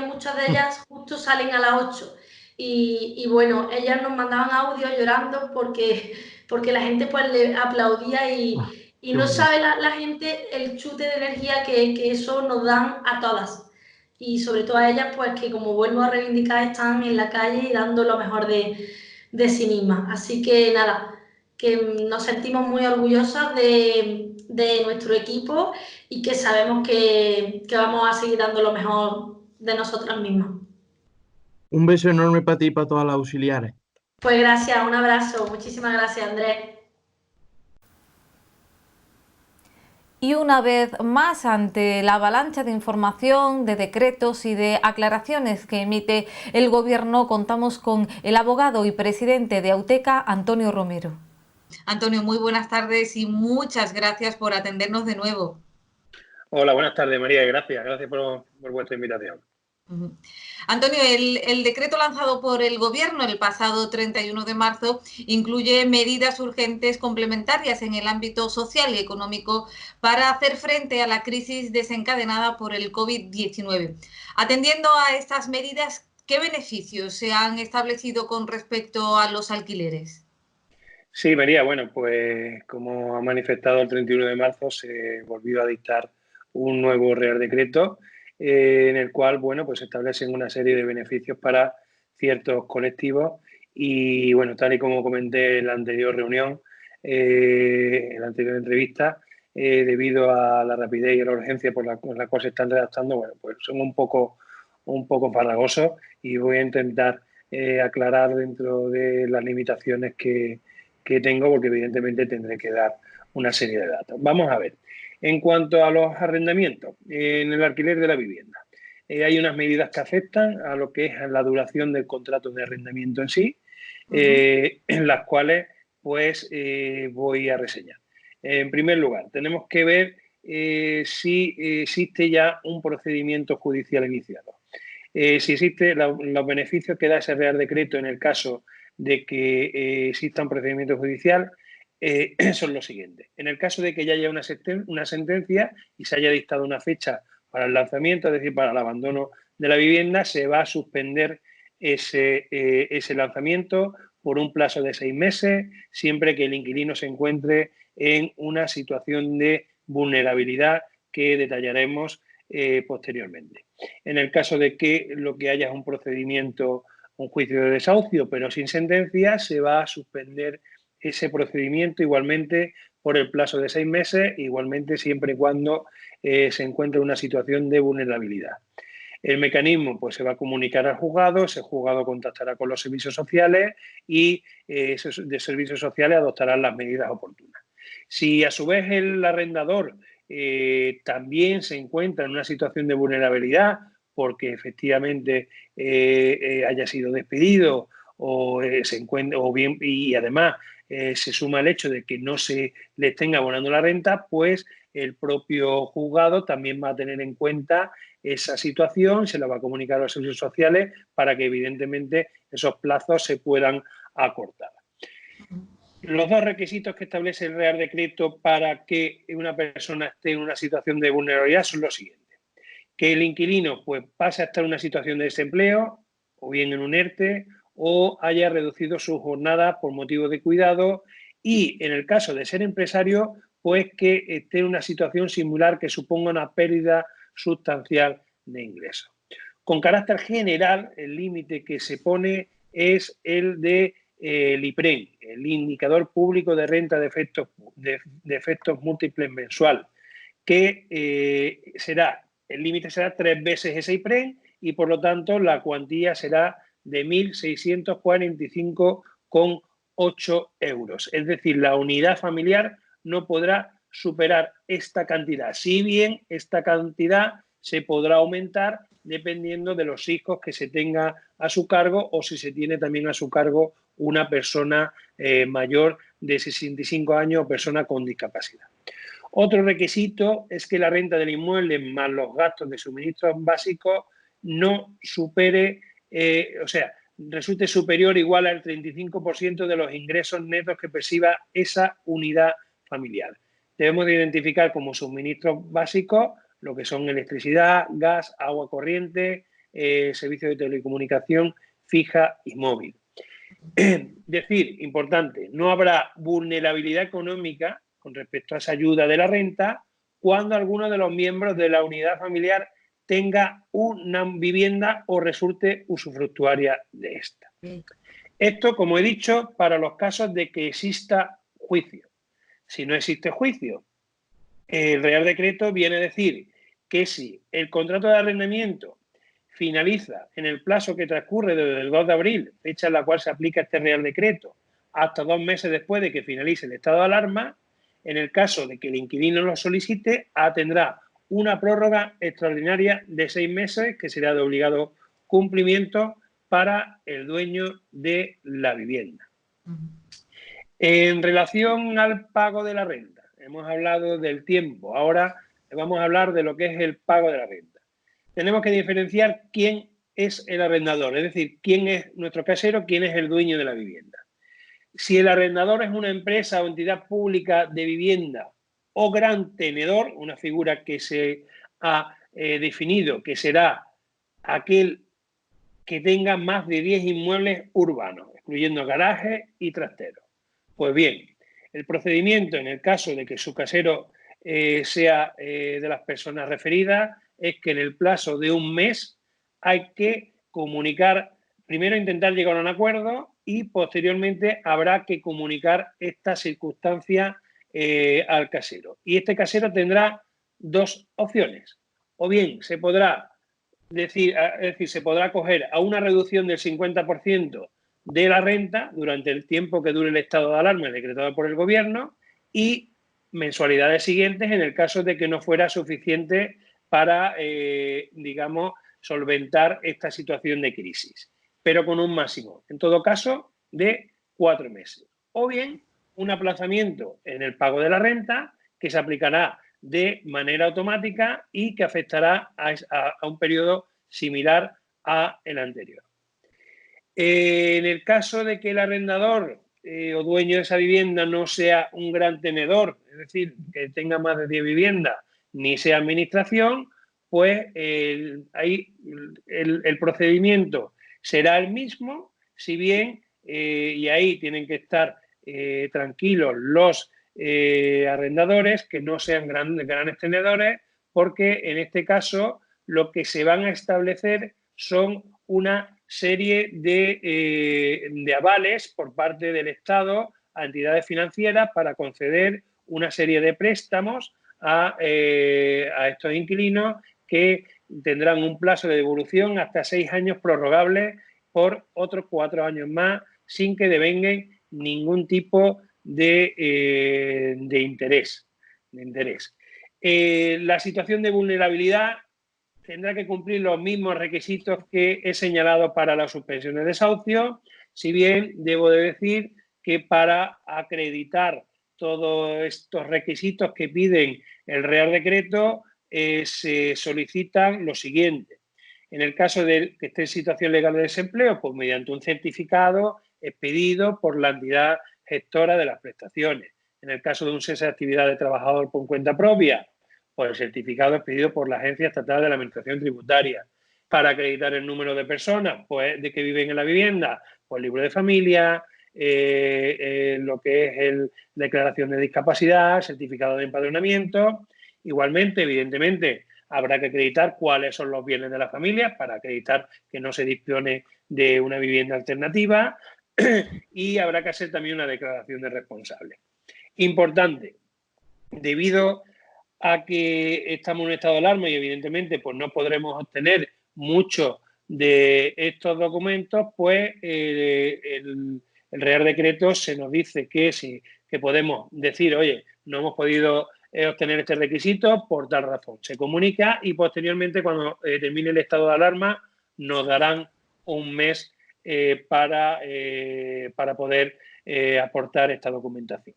muchas de ellas justo salen a las 8 y bueno, ellas nos mandaban audios llorando porque la gente pues le aplaudía Ah, y qué no bonito. sabe la gente el chute de energía que eso nos dan a todas. Y sobre todo a ellas, pues que como vuelvo a reivindicar, están en la calle y dando lo mejor de sí mismas. Así que nada, que nos sentimos muy orgullosas de nuestro equipo y que sabemos que vamos a seguir dando lo mejor de nosotras mismas. Un beso enorme para ti y para todas las auxiliares. Pues gracias, un abrazo. Muchísimas gracias, Andrés. Y una vez más, ante la avalancha de información, de decretos y de aclaraciones que emite el Gobierno, contamos con el abogado y presidente de Auteca, Antonio Romero. Antonio, muy buenas tardes y muchas gracias por atendernos de nuevo. Hola, buenas tardes, María. Gracias por vuestra invitación. Antonio, el decreto lanzado por el Gobierno el pasado 31 de marzo incluye medidas urgentes complementarias en el ámbito social y económico para hacer frente a la crisis desencadenada por el COVID-19. Atendiendo a estas medidas, ¿qué beneficios se han establecido con respecto a los alquileres? Sí, María, bueno, pues como ha manifestado el 31 de marzo, se volvió a dictar un nuevo Real Decreto en el cual, bueno, pues se establecen una serie de beneficios para ciertos colectivos y, bueno, tal y como comenté en la anterior reunión, en la anterior entrevista, debido a la rapidez y a la urgencia por la cual se están redactando, bueno, pues son un poco farragosos y voy a intentar aclarar dentro de las limitaciones que tengo, porque evidentemente tendré que dar una serie de datos. Vamos a ver. En cuanto a los arrendamientos, en el alquiler de la vivienda, hay unas medidas que afectan a lo que es la duración del contrato de arrendamiento en sí, en las cuales pues voy a reseñar. En primer lugar, tenemos que ver si existe ya un procedimiento judicial iniciado. Si existe los beneficios que da ese Real Decreto en el caso de que exista un procedimiento judicial son los siguientes. En el caso de que ya haya una sentencia y se haya dictado una fecha para el lanzamiento, es decir, para el abandono de la vivienda, se va a suspender ese lanzamiento por un plazo de 6 meses, siempre que el inquilino se encuentre en una situación de vulnerabilidad que detallaremos posteriormente. En el caso de que lo que haya es un procedimiento, un juicio de desahucio, pero sin sentencia, se va a suspender ese procedimiento igualmente por el plazo de 6 meses, igualmente siempre y cuando se encuentre en una situación de vulnerabilidad. El mecanismo pues, se va a comunicar al juzgado, ese juzgado contactará con los servicios sociales y esos de servicios sociales adoptarán las medidas oportunas. Si a su vez el arrendador también se encuentra en una situación de vulnerabilidad porque efectivamente haya sido despedido o se encuentra, o bien, y además se suma el hecho de que no se le estén abonando la renta, pues el propio juzgado también va a tener en cuenta esa situación, se la va a comunicar a los servicios sociales para que evidentemente esos plazos se puedan acortar. Los dos requisitos que establece el Real Decreto para que una persona esté en una situación de vulnerabilidad son los siguientes. Que el inquilino pues, pase a estar en una situación de desempleo, o bien en un ERTE, o haya reducido su jornada por motivo de cuidado y, en el caso de ser empresario, pues que esté en una situación similar que suponga una pérdida sustancial de ingresos. Con carácter general, el límite que se pone es el de el IPREM, el Indicador Público de Renta de Efectos Múltiples Mensual, que el límite será 3 veces ese IPREM y por lo tanto la cuantía será de 1.645,8 euros. Es decir, la unidad familiar no podrá superar esta cantidad, si bien esta cantidad se podrá aumentar dependiendo de los hijos que se tenga a su cargo o si se tiene también a su cargo una persona mayor de 65 años o persona con discapacidad. Otro requisito es que la renta del inmueble más los gastos de suministros básicos no supere, resulte superior o igual al 35% de los ingresos netos que perciba esa unidad familiar. Debemos de identificar como suministros básicos lo que son electricidad, gas, agua corriente, servicios de telecomunicación fija y móvil. Decir, importante, no habrá vulnerabilidad económica con respecto a esa ayuda de la renta cuando alguno de los miembros de la unidad familiar tenga una vivienda o resulte usufructuaria de esta. Esto, como he dicho, para los casos de que exista juicio. Si no existe juicio, el Real Decreto viene a decir que si el contrato de arrendamiento finaliza en el plazo que transcurre desde el 2 de abril, fecha en la cual se aplica este Real Decreto, hasta 2 meses después de que finalice el estado de alarma, en el caso de que el inquilino lo solicite, tendrá una prórroga extraordinaria de 6 meses que será de obligado cumplimiento para el dueño de la vivienda. En relación al pago de la renta, hemos hablado del tiempo, ahora vamos a hablar de lo que es el pago de la renta. Tenemos que diferenciar quién es el arrendador, es decir, quién es nuestro casero, quién es el dueño de la vivienda. Si el arrendador es una empresa o entidad pública de vivienda o gran tenedor, una figura que se ha definido que será aquel que tenga más de 10 inmuebles urbanos, excluyendo garajes y trasteros. Pues bien, el procedimiento en el caso de que su casero sea de las personas referidas es que en el plazo de 1 mes hay que comunicar, primero intentar llegar a un acuerdo y posteriormente habrá que comunicar esta circunstancia al casero. Y este casero tendrá 2 opciones. O bien se podrá se podrá acoger a una reducción del 50% de la renta durante el tiempo que dure el estado de alarma decretado por el Gobierno y mensualidades siguientes en el caso de que no fuera suficiente para, solventar esta situación de crisis, pero con un máximo, en todo caso, de 4 meses. O bien un aplazamiento en el pago de la renta que se aplicará de manera automática y que afectará a un periodo similar al anterior. En el caso de que el arrendador o dueño de esa vivienda no sea un gran tenedor, es decir, que tenga más de 10 viviendas, ni sea administración, pues ahí el procedimiento será el mismo, si bien, y ahí tienen que estar tranquilos los arrendadores que no sean grandes tenedores, porque en este caso lo que se van a establecer son una serie de avales por parte del Estado a entidades financieras para conceder una serie de préstamos a estos inquilinos que tendrán un plazo de devolución hasta 6 años prorrogables por otros 4 años más sin que devenguen ningún tipo de interés. La situación de vulnerabilidad tendrá que cumplir los mismos requisitos que he señalado para la suspensión de desahucio, si bien debo de decir que para acreditar todos estos requisitos que piden el Real Decreto se solicitan lo siguiente. En el caso de que esté en situación legal de desempleo, pues mediante un certificado expedido por la entidad gestora de las prestaciones. En el caso de un cese de actividad de trabajador por cuenta propia, pues el certificado expedido por la Agencia Estatal de la Administración Tributaria. Para acreditar el número de personas pues, de que viven en la vivienda, pues libro de familia, lo que es declaración de discapacidad, certificado de empadronamiento. Igualmente, evidentemente, habrá que acreditar cuáles son los bienes de la familia para acreditar que no se dispone de una vivienda alternativa. y habrá que hacer también una declaración de responsable. Importante, debido a que estamos en un estado de alarma y evidentemente pues no podremos obtener muchos de estos documentos, pues el Real Decreto se nos dice que podemos decir, oye, no hemos podido obtener este requisito por tal razón. Se comunica y posteriormente, cuando termine el estado de alarma, nos darán un mes para poder aportar esta documentación.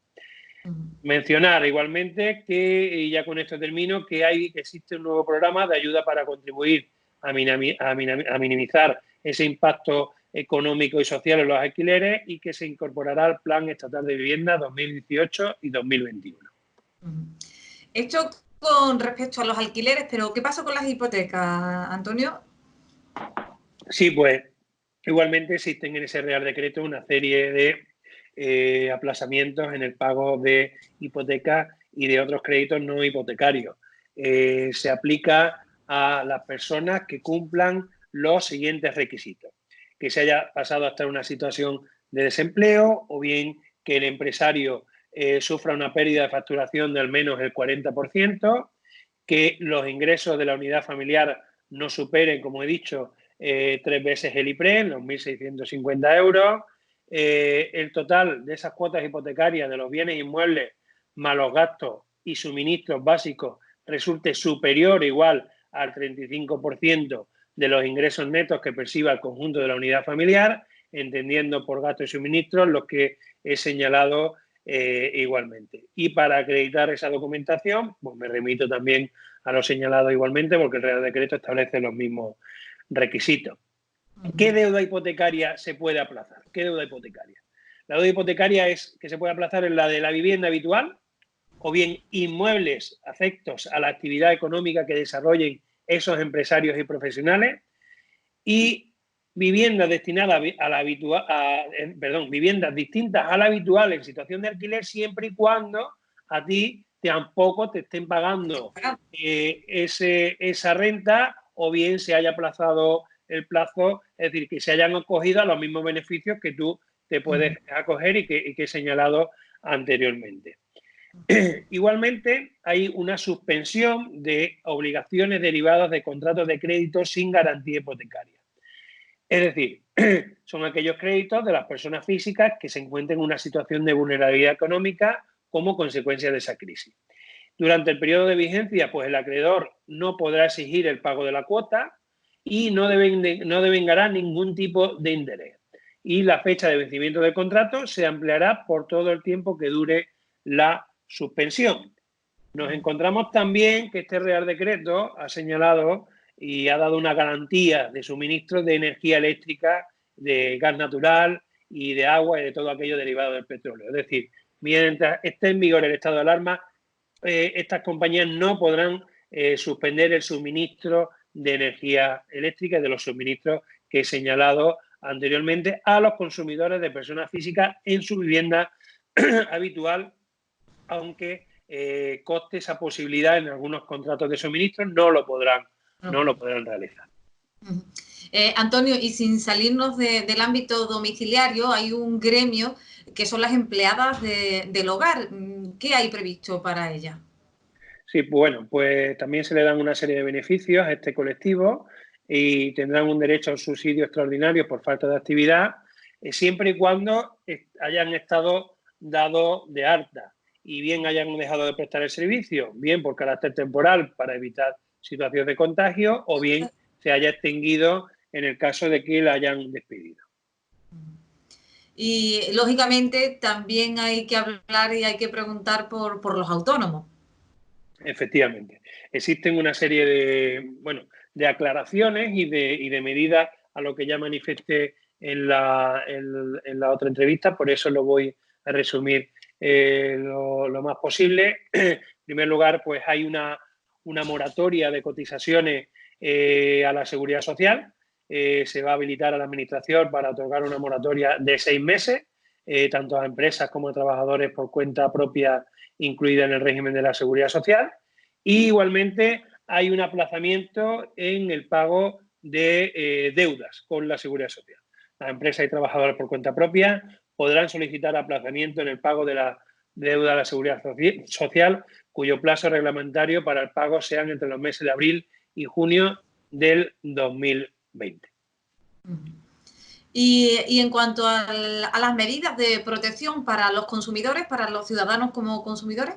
Mencionar igualmente que, y ya con esto termino, que existe un nuevo programa de ayuda para contribuir a minimizar ese impacto económico y social en los alquileres y que se incorporará al Plan Estatal de Vivienda 2018 y 2021. Esto con respecto a los alquileres, pero ¿qué pasa con las hipotecas, Antonio? Sí, pues igualmente existen en ese Real Decreto una serie de aplazamientos en el pago de hipotecas y de otros créditos no hipotecarios. Se aplica a las personas que cumplan los siguientes requisitos: que se haya pasado a estar en una situación de desempleo, o bien que el empresario sufra una pérdida de facturación de al menos el 40%, que los ingresos de la unidad familiar no superen, como he dicho, 3 veces el IPREN, los 1.650 euros, el total de esas cuotas hipotecarias de los bienes inmuebles más los gastos y suministros básicos resulte superior o igual al 35% de los ingresos netos que perciba el conjunto de la unidad familiar, entendiendo por gastos y suministros los que he señalado igualmente. Y para acreditar esa documentación, pues me remito también a lo señalado igualmente, porque el Real Decreto establece los mismos requisitos. ¿Qué deuda hipotecaria se puede aplazar? ¿Qué deuda hipotecaria? La deuda hipotecaria que se puede aplazar es la de la vivienda habitual, o bien inmuebles afectos a la actividad económica que desarrollen esos empresarios y profesionales, y viviendas destinadas a la habitual, viviendas distintas a la habitual en situación de alquiler, siempre y cuando a ti tampoco te estén pagando esa renta, o bien se haya aplazado el plazo, es decir, que se hayan acogido a los mismos beneficios que tú te puedes acoger y que he señalado anteriormente. Igualmente, hay una suspensión de obligaciones derivadas de contratos de crédito sin garantía hipotecaria. Es decir, son aquellos créditos de las personas físicas que se encuentren en una situación de vulnerabilidad económica como consecuencia de esa crisis. Durante el periodo de vigencia, pues el acreedor no podrá exigir el pago de la cuota y no devengará ningún tipo de interés. Y la fecha de vencimiento del contrato se ampliará por todo el tiempo que dure la suspensión. Nos encontramos también que este Real Decreto ha señalado y ha dado una garantía de suministro de energía eléctrica, de gas natural y de agua y de todo aquello derivado del petróleo. Es decir, mientras esté en vigor el estado de alarma, estas compañías no podrán suspender el suministro de energía eléctrica y de los suministros que he señalado anteriormente a los consumidores de personas físicas en su vivienda habitual, aunque coste esa posibilidad en algunos contratos de suministro, no lo podrán realizar. Antonio, y sin salirnos del ámbito domiciliario, hay un gremio que son las empleadas del hogar. ¿Qué hay previsto para ellas? Sí, bueno, pues también se le dan una serie de beneficios a este colectivo y tendrán un derecho a un subsidio extraordinario por falta de actividad, siempre y cuando hayan estado dados de alta y bien hayan dejado de prestar el servicio, bien por carácter temporal para evitar situaciones de contagio, o bien se haya extinguido en el caso de que la hayan despedido. Y, lógicamente, también hay que hablar y hay que preguntar por los autónomos. Efectivamente. Existen una serie de aclaraciones y de medidas a lo que ya manifesté en la otra entrevista, por eso lo voy a resumir lo más posible. En primer lugar, pues hay una moratoria de cotizaciones a la Seguridad Social. Se va a habilitar a la Administración para otorgar una moratoria de 6 meses, tanto a empresas como a trabajadores por cuenta propia incluida en el régimen de la Seguridad Social. Y igualmente hay un aplazamiento en el pago de deudas con la Seguridad Social. las empresas y trabajadores por cuenta propia podrán solicitar aplazamiento en el pago de la deuda a la Seguridad Social, cuyo plazo reglamentario para el pago sean entre los meses de abril y junio del 2020. Y en cuanto a las medidas de protección para los consumidores, para los ciudadanos como consumidores.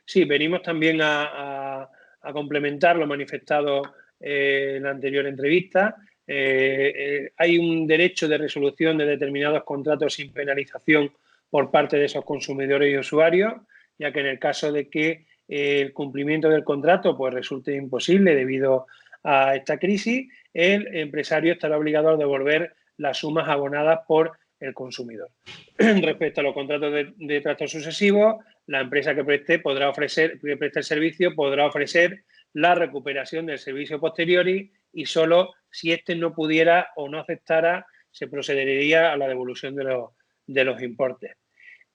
Sí, venimos también a complementar lo manifestado en la anterior entrevista. Hay un derecho de resolución de determinados contratos sin penalización por parte de esos consumidores y usuarios, ya que en el caso de que el cumplimiento del contrato pues resulte imposible debido a esta crisis, el empresario estará obligado a devolver las sumas abonadas por el consumidor. Respecto a los contratos de tratos sucesivos, la empresa que preste el servicio podrá ofrecer la recuperación del servicio posteriori y solo si éste no pudiera o no aceptara se procedería a la devolución de los importes.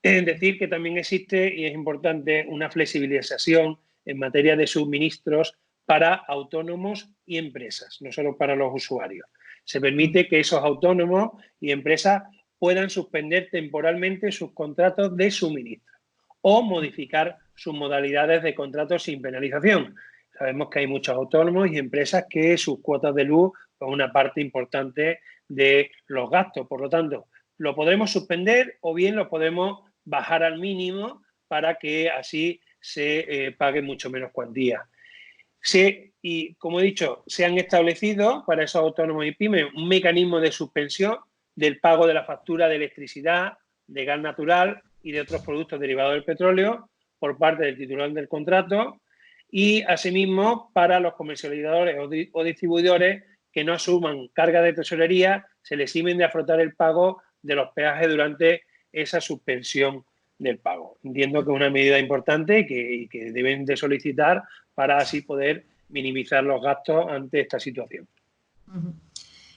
Es decir, que también existe, y es importante, una flexibilización en materia de suministros para autónomos y empresas, no solo para los usuarios. Se permite que esos autónomos y empresas puedan suspender temporalmente sus contratos de suministro o modificar sus modalidades de contratos sin penalización. Sabemos que hay muchos autónomos y empresas que sus cuotas de luz son una parte importante de los gastos. Por lo tanto, lo podremos suspender o bien lo podemos bajar al mínimo para que así se pague mucho menos cuantía. Y como he dicho, se han establecido para esos autónomos y pymes un mecanismo de suspensión del pago de la factura de electricidad, de gas natural y de otros productos derivados del petróleo por parte del titular del contrato y, asimismo, para los comercializadores o distribuidores que no asuman cargas de tesorería, se les exime de afrontar el pago de los peajes durante esa suspensión del pago. Entiendo que es una medida importante y que deben de solicitar para así poder minimizar los gastos ante esta situación.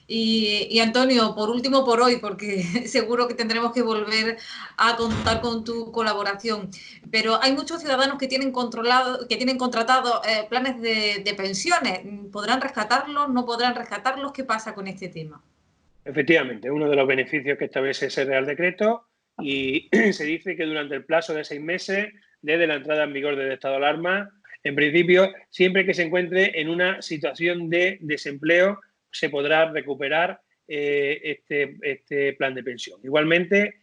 Y Antonio, por último por hoy, porque seguro que tendremos que volver a contar con tu colaboración, pero hay muchos ciudadanos que tienen contratado planes de pensiones. ¿Podrán rescatarlos? ¿No podrán rescatarlos? ¿Qué pasa con este tema? Efectivamente, uno de los beneficios que establece ese Real Decreto, y se dice que durante el plazo de 6 meses desde la entrada en vigor del estado de alarma, en principio, siempre que se encuentre en una situación de desempleo, se podrá recuperar este plan de pensión. Igualmente,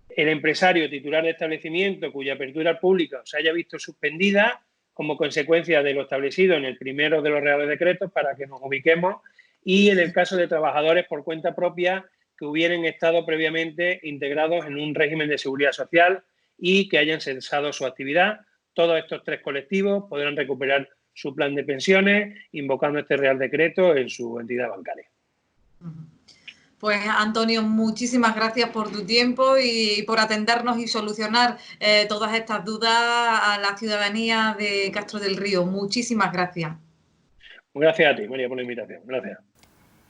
el empresario titular de establecimiento cuya apertura al público se haya visto suspendida como consecuencia de lo establecido en el primero de los Reales Decretos, para que nos ubiquemos, y en el caso de trabajadores por cuenta propia que hubieran estado previamente integrados en un régimen de seguridad social y que hayan cesado su actividad. Todos estos 3 colectivos podrán recuperar su plan de pensiones invocando este Real Decreto en su entidad bancaria. Pues Antonio, muchísimas gracias por tu tiempo y por atendernos y solucionar todas estas dudas a la ciudadanía de Castro del Río. Muchísimas gracias. Gracias a ti, María, por la invitación. Gracias.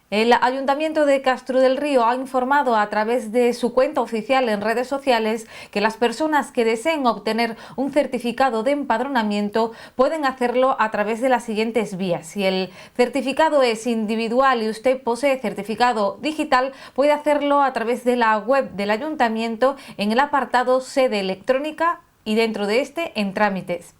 El Ayuntamiento de Castro del Río ha informado a través de su cuenta oficial en redes sociales que las personas que deseen obtener un certificado de empadronamiento pueden hacerlo a través de las siguientes vías. Si el certificado es individual y usted posee certificado digital, puede hacerlo a través de la web del Ayuntamiento en el apartado Sede Electrónica y dentro de este en Trámites.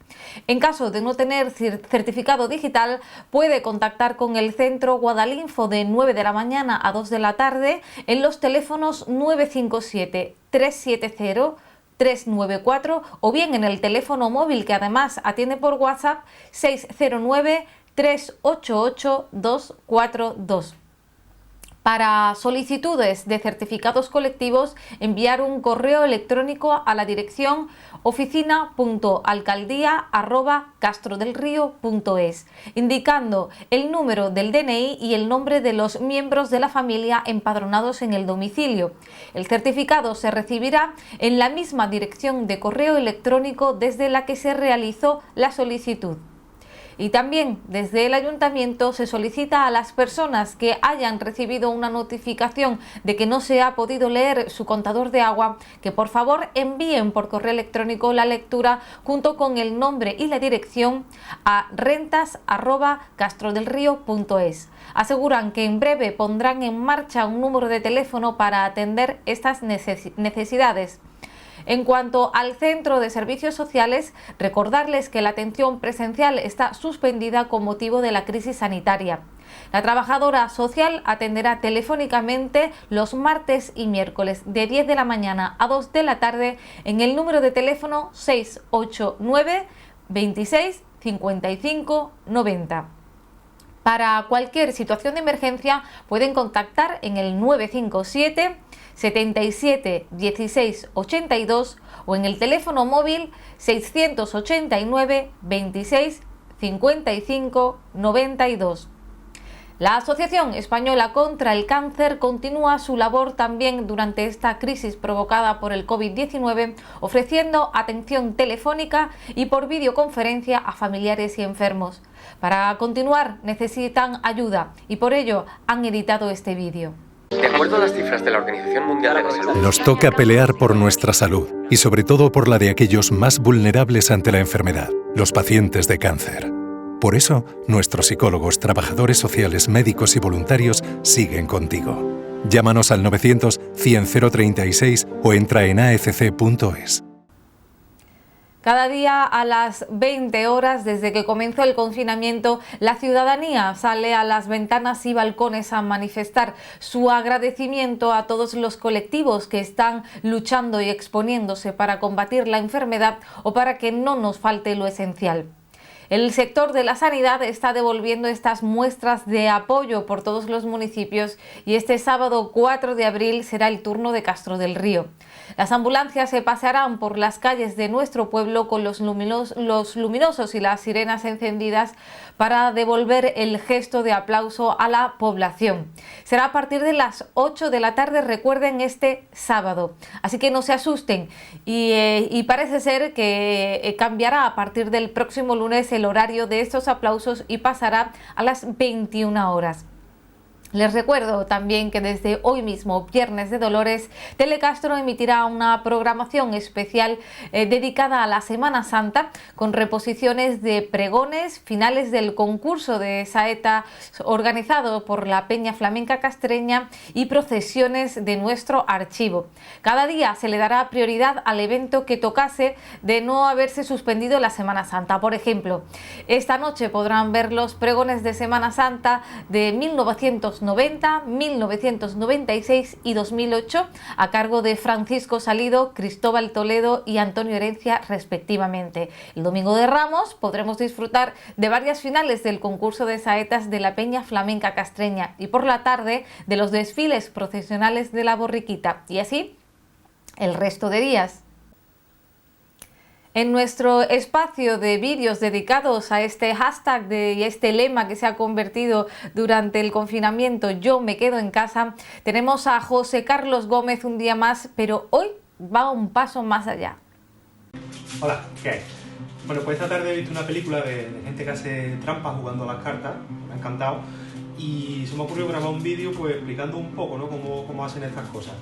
En caso de no tener certificado digital, puede contactar con el Centro Guadalinfo de 9 de la mañana a 2 de la tarde en los teléfonos 957 370 394 o bien en el teléfono móvil que además atiende por WhatsApp 609 388 242. Para solicitudes de certificados colectivos, enviar un correo electrónico a la dirección oficina.alcaldía@castrodelrio.es, indicando el número del DNI y el nombre de los miembros de la familia empadronados en el domicilio. El certificado se recibirá en la misma dirección de correo electrónico desde la que se realizó la solicitud. Y también desde el Ayuntamiento se solicita a las personas que hayan recibido una notificación de que no se ha podido leer su contador de agua que por favor envíen por correo electrónico la lectura junto con el nombre y la dirección a rentas@castrodelrio.es. Aseguran que en breve pondrán en marcha un número de teléfono para atender estas necesidades. En cuanto al Centro de Servicios Sociales, recordarles que la atención presencial está suspendida con motivo de la crisis sanitaria. La trabajadora social atenderá telefónicamente los martes y miércoles de 10 de la mañana a 2 de la tarde en el número de teléfono 689 26 55 90. Para cualquier situación de emergencia pueden contactar en el 957 77 16 82 o en el teléfono móvil 689 26 55 92. La Asociación Española contra el Cáncer continúa su labor también durante esta crisis provocada por el COVID-19, ofreciendo atención telefónica y por videoconferencia a familiares y enfermos. Para continuar necesitan ayuda y por ello han editado este vídeo. De acuerdo a las cifras de la Organización Mundial de la Salud, nos toca pelear por nuestra salud y sobre todo por la de aquellos más vulnerables ante la enfermedad, los pacientes de cáncer. Por eso, nuestros psicólogos, trabajadores sociales, médicos y voluntarios siguen contigo. Llámanos al 900 100 036 o entra en aecc.es. Cada día a las 20 horas desde que comenzó el confinamiento, la ciudadanía sale a las ventanas y balcones a manifestar su agradecimiento a todos los colectivos que están luchando y exponiéndose para combatir la enfermedad o para que no nos falte lo esencial. El sector de la sanidad está devolviendo estas muestras de apoyo por todos los municipios y este sábado 4 de abril será el turno de Castro del Río. Las ambulancias se pasearán por las calles de nuestro pueblo con los luminosos y las sirenas encendidas para devolver el gesto de aplauso a la población. Será a partir de las 8 de la tarde, recuerden, este sábado. Así que no se asusten y parece ser que cambiará a partir del próximo lunes el horario de estos aplausos y pasará a las 21 horas. Les recuerdo también que desde hoy mismo, Viernes de Dolores, Telecastro emitirá una programación especial dedicada a la Semana Santa con reposiciones de pregones, finales del concurso de saeta organizado por la Peña Flamenca Castreña y procesiones de nuestro archivo. Cada día se le dará prioridad al evento que tocase de no haberse suspendido la Semana Santa. Por ejemplo, esta noche podrán ver los pregones de Semana Santa de 1990, 1996 y 2008 a cargo de Francisco Salido, Cristóbal Toledo y Antonio Herencia respectivamente. El domingo de Ramos podremos disfrutar de varias finales del concurso de saetas de la Peña Flamenca Castreña y por la tarde de los desfiles procesionales de la Borriquita y así el resto de días. En nuestro espacio de vídeos dedicados a este hashtag y este lema que se ha convertido durante el confinamiento, Yo me quedo en casa, tenemos a José Carlos Gómez un día más, pero hoy va un paso más allá. Hola, ¿qué hay? Bueno, pues esta tarde he visto una película de gente que hace trampas jugando a las cartas, me ha encantado, y se me ocurrió grabar un vídeo pues explicando un poco, ¿no?, cómo hacen estas cosas.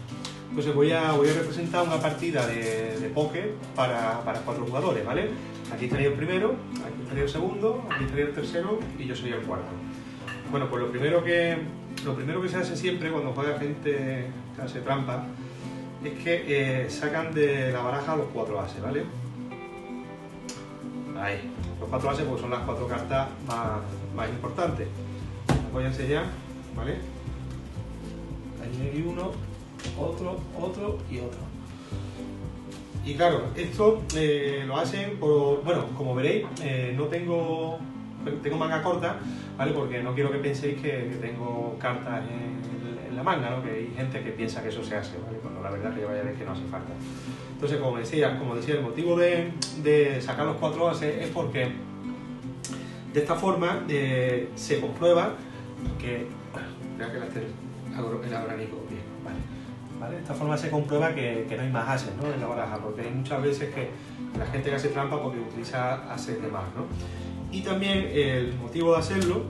Entonces voy a representar una partida de póker para 4 jugadores, ¿vale? Aquí estaría el primero, aquí estaría el segundo, aquí estaría el tercero y yo sería el cuarto. Bueno, pues lo primero que se hace siempre cuando juega gente que hace trampa es que sacan de la baraja los 4 ases, ¿vale? Ahí, los 4 ases pues son las 4 cartas más importantes. Las voy a enseñar, ¿vale? Ahí hay uno, otro y otro. Y claro, esto lo hacen por, bueno, como veréis, no tengo manga corta, ¿vale? Porque no quiero que penséis que tengo cartas en la manga, ¿no? Que hay gente que piensa que eso se hace, ¿vale? Cuando la verdad que vaya a ver que no hace falta. Entonces, como decía, el motivo de sacar los 4 ases es porque de esta forma se comprueba que, espera que el abanico bien, ¿vale? De esta forma se comprueba que no hay más ases, ¿no?, en la baraja, porque hay muchas veces que la gente que hace trampa porque utiliza ases de más, ¿no? Y también el motivo de hacerlo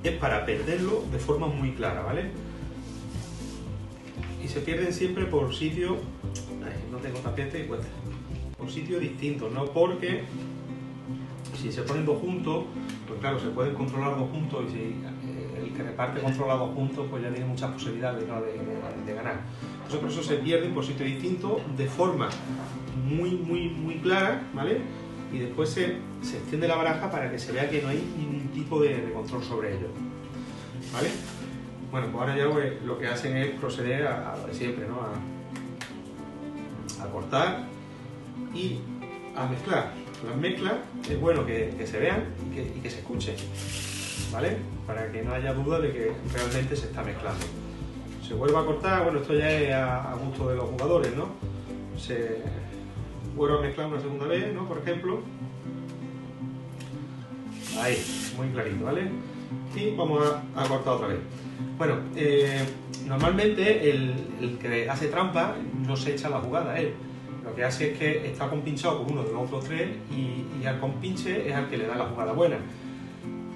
es para perderlo de forma muy clara, ¿vale? Y se pierden siempre por sitio, no tengo tapete y cuesta, por sitios distintos, ¿no? Porque si se ponen dos juntos, pues claro, se pueden controlar dos juntos y si el que reparte controla dos juntos, pues ya tiene muchas posibilidades, ¿no?, de ganar. Entonces por eso se pierden por sitios distintos de forma muy clara, ¿vale? Y después se extiende la baraja para que se vea que no hay ningún tipo de control sobre ellos, ¿vale? Bueno, pues ahora ya pues, lo que hacen es proceder a lo de siempre, ¿no? A cortar y a mezclar. Las mezclas es bueno que se vean y que se escuchen, ¿vale? Para que no haya duda de que realmente se está mezclando. Se vuelve a cortar, bueno, esto ya es a gusto de los jugadores, ¿no? Se vuelve a mezclar una segunda vez, ¿no? Por ejemplo. Ahí, muy clarito, ¿vale? Y vamos a cortar otra vez. Bueno, normalmente el que hace trampa no se echa la jugada a él. Lo que hace es que está compinchado con uno de los otros tres y al compinche es al que le da la jugada buena.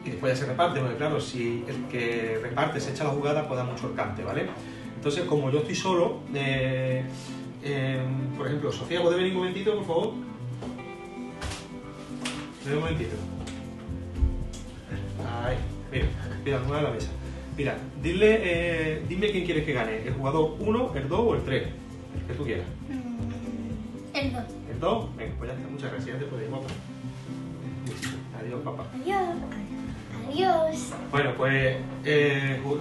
Y después ya se reparte, porque claro, si el que reparte se echa la jugada, pues da mucho el cante, ¿vale? Entonces, como yo estoy solo, por ejemplo, Sofía, ¿puede venir un momentito, por favor? Ven un momentito. Ahí, mira, no a la mesa. Mira, dime quién quieres que gane, el jugador 1, el 2 o el 3, el que tú quieras. El 2. ¿El 2? Venga, pues ya está, muchas gracias, te podéis guapo. Adiós, papá. Adiós. Adiós. Bueno, pues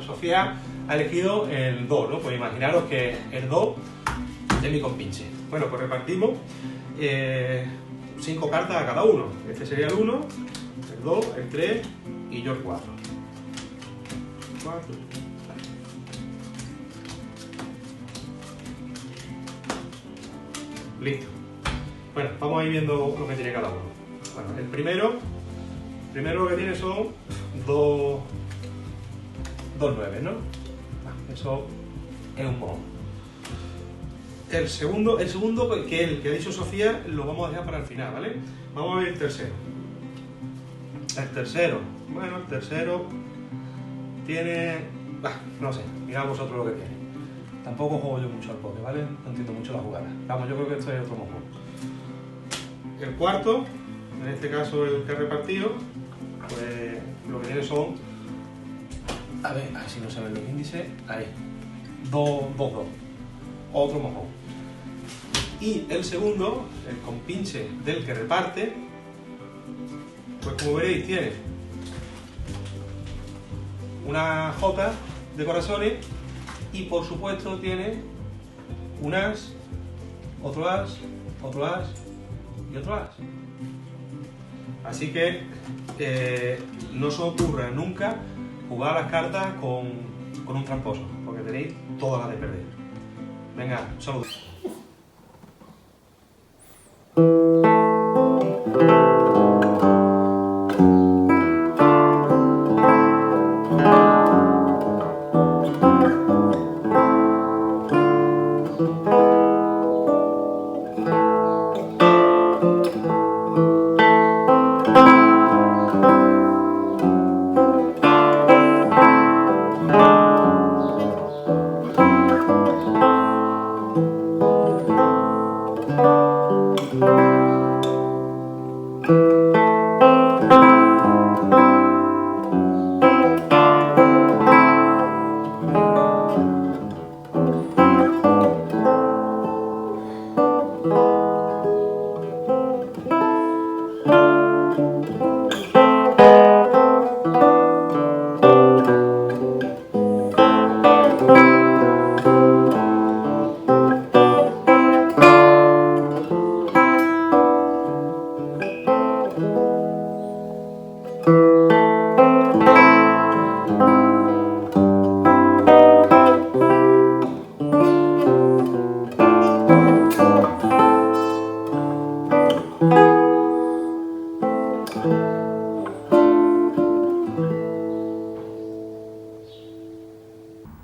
Sofía ha elegido el 2, ¿no? Pues imaginaros que el 2 es mi compinche. Bueno, pues repartimos 5 cartas a cada uno. Este sería el 1, el 2, el 3 y yo el 4. 4. Listo. Bueno, vamos a ir viendo lo que tiene cada uno. Bueno, el primero lo que tiene son dos 9, ¿no? Eso es un mono. El segundo pues, que el que ha dicho Sofía, lo vamos a dejar para el final, ¿vale? Vamos a ver el tercero. Bueno, el tercero tiene... no sé, mirad vosotros lo que tiene. Tampoco juego yo mucho al póker, ¿vale? No entiendo mucho la jugada. Vamos, yo creo que esto es otro mojón. El cuarto, en este caso el que ha repartido, pues lo que tiene son... A ver si no se ven los índices. Ahí. 2. Otro mojón. Y el segundo, el compinche del que reparte, pues como veréis tiene una J de corazones y por supuesto tiene un as, otro as, otro as y otro as. Así que no os ocurra nunca jugar a las cartas con un tramposo, porque tenéis todas las de perder. Venga, un saludo.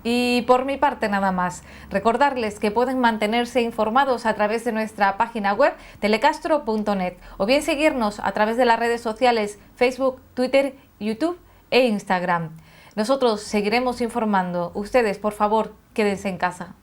Y por mi parte nada más. Recordarles que pueden mantenerse informados a través de nuestra página web telecastro.net o bien seguirnos a través de las redes sociales Facebook, Twitter, YouTube e Instagram. Nosotros seguiremos informando. Ustedes, por favor, quédense en casa.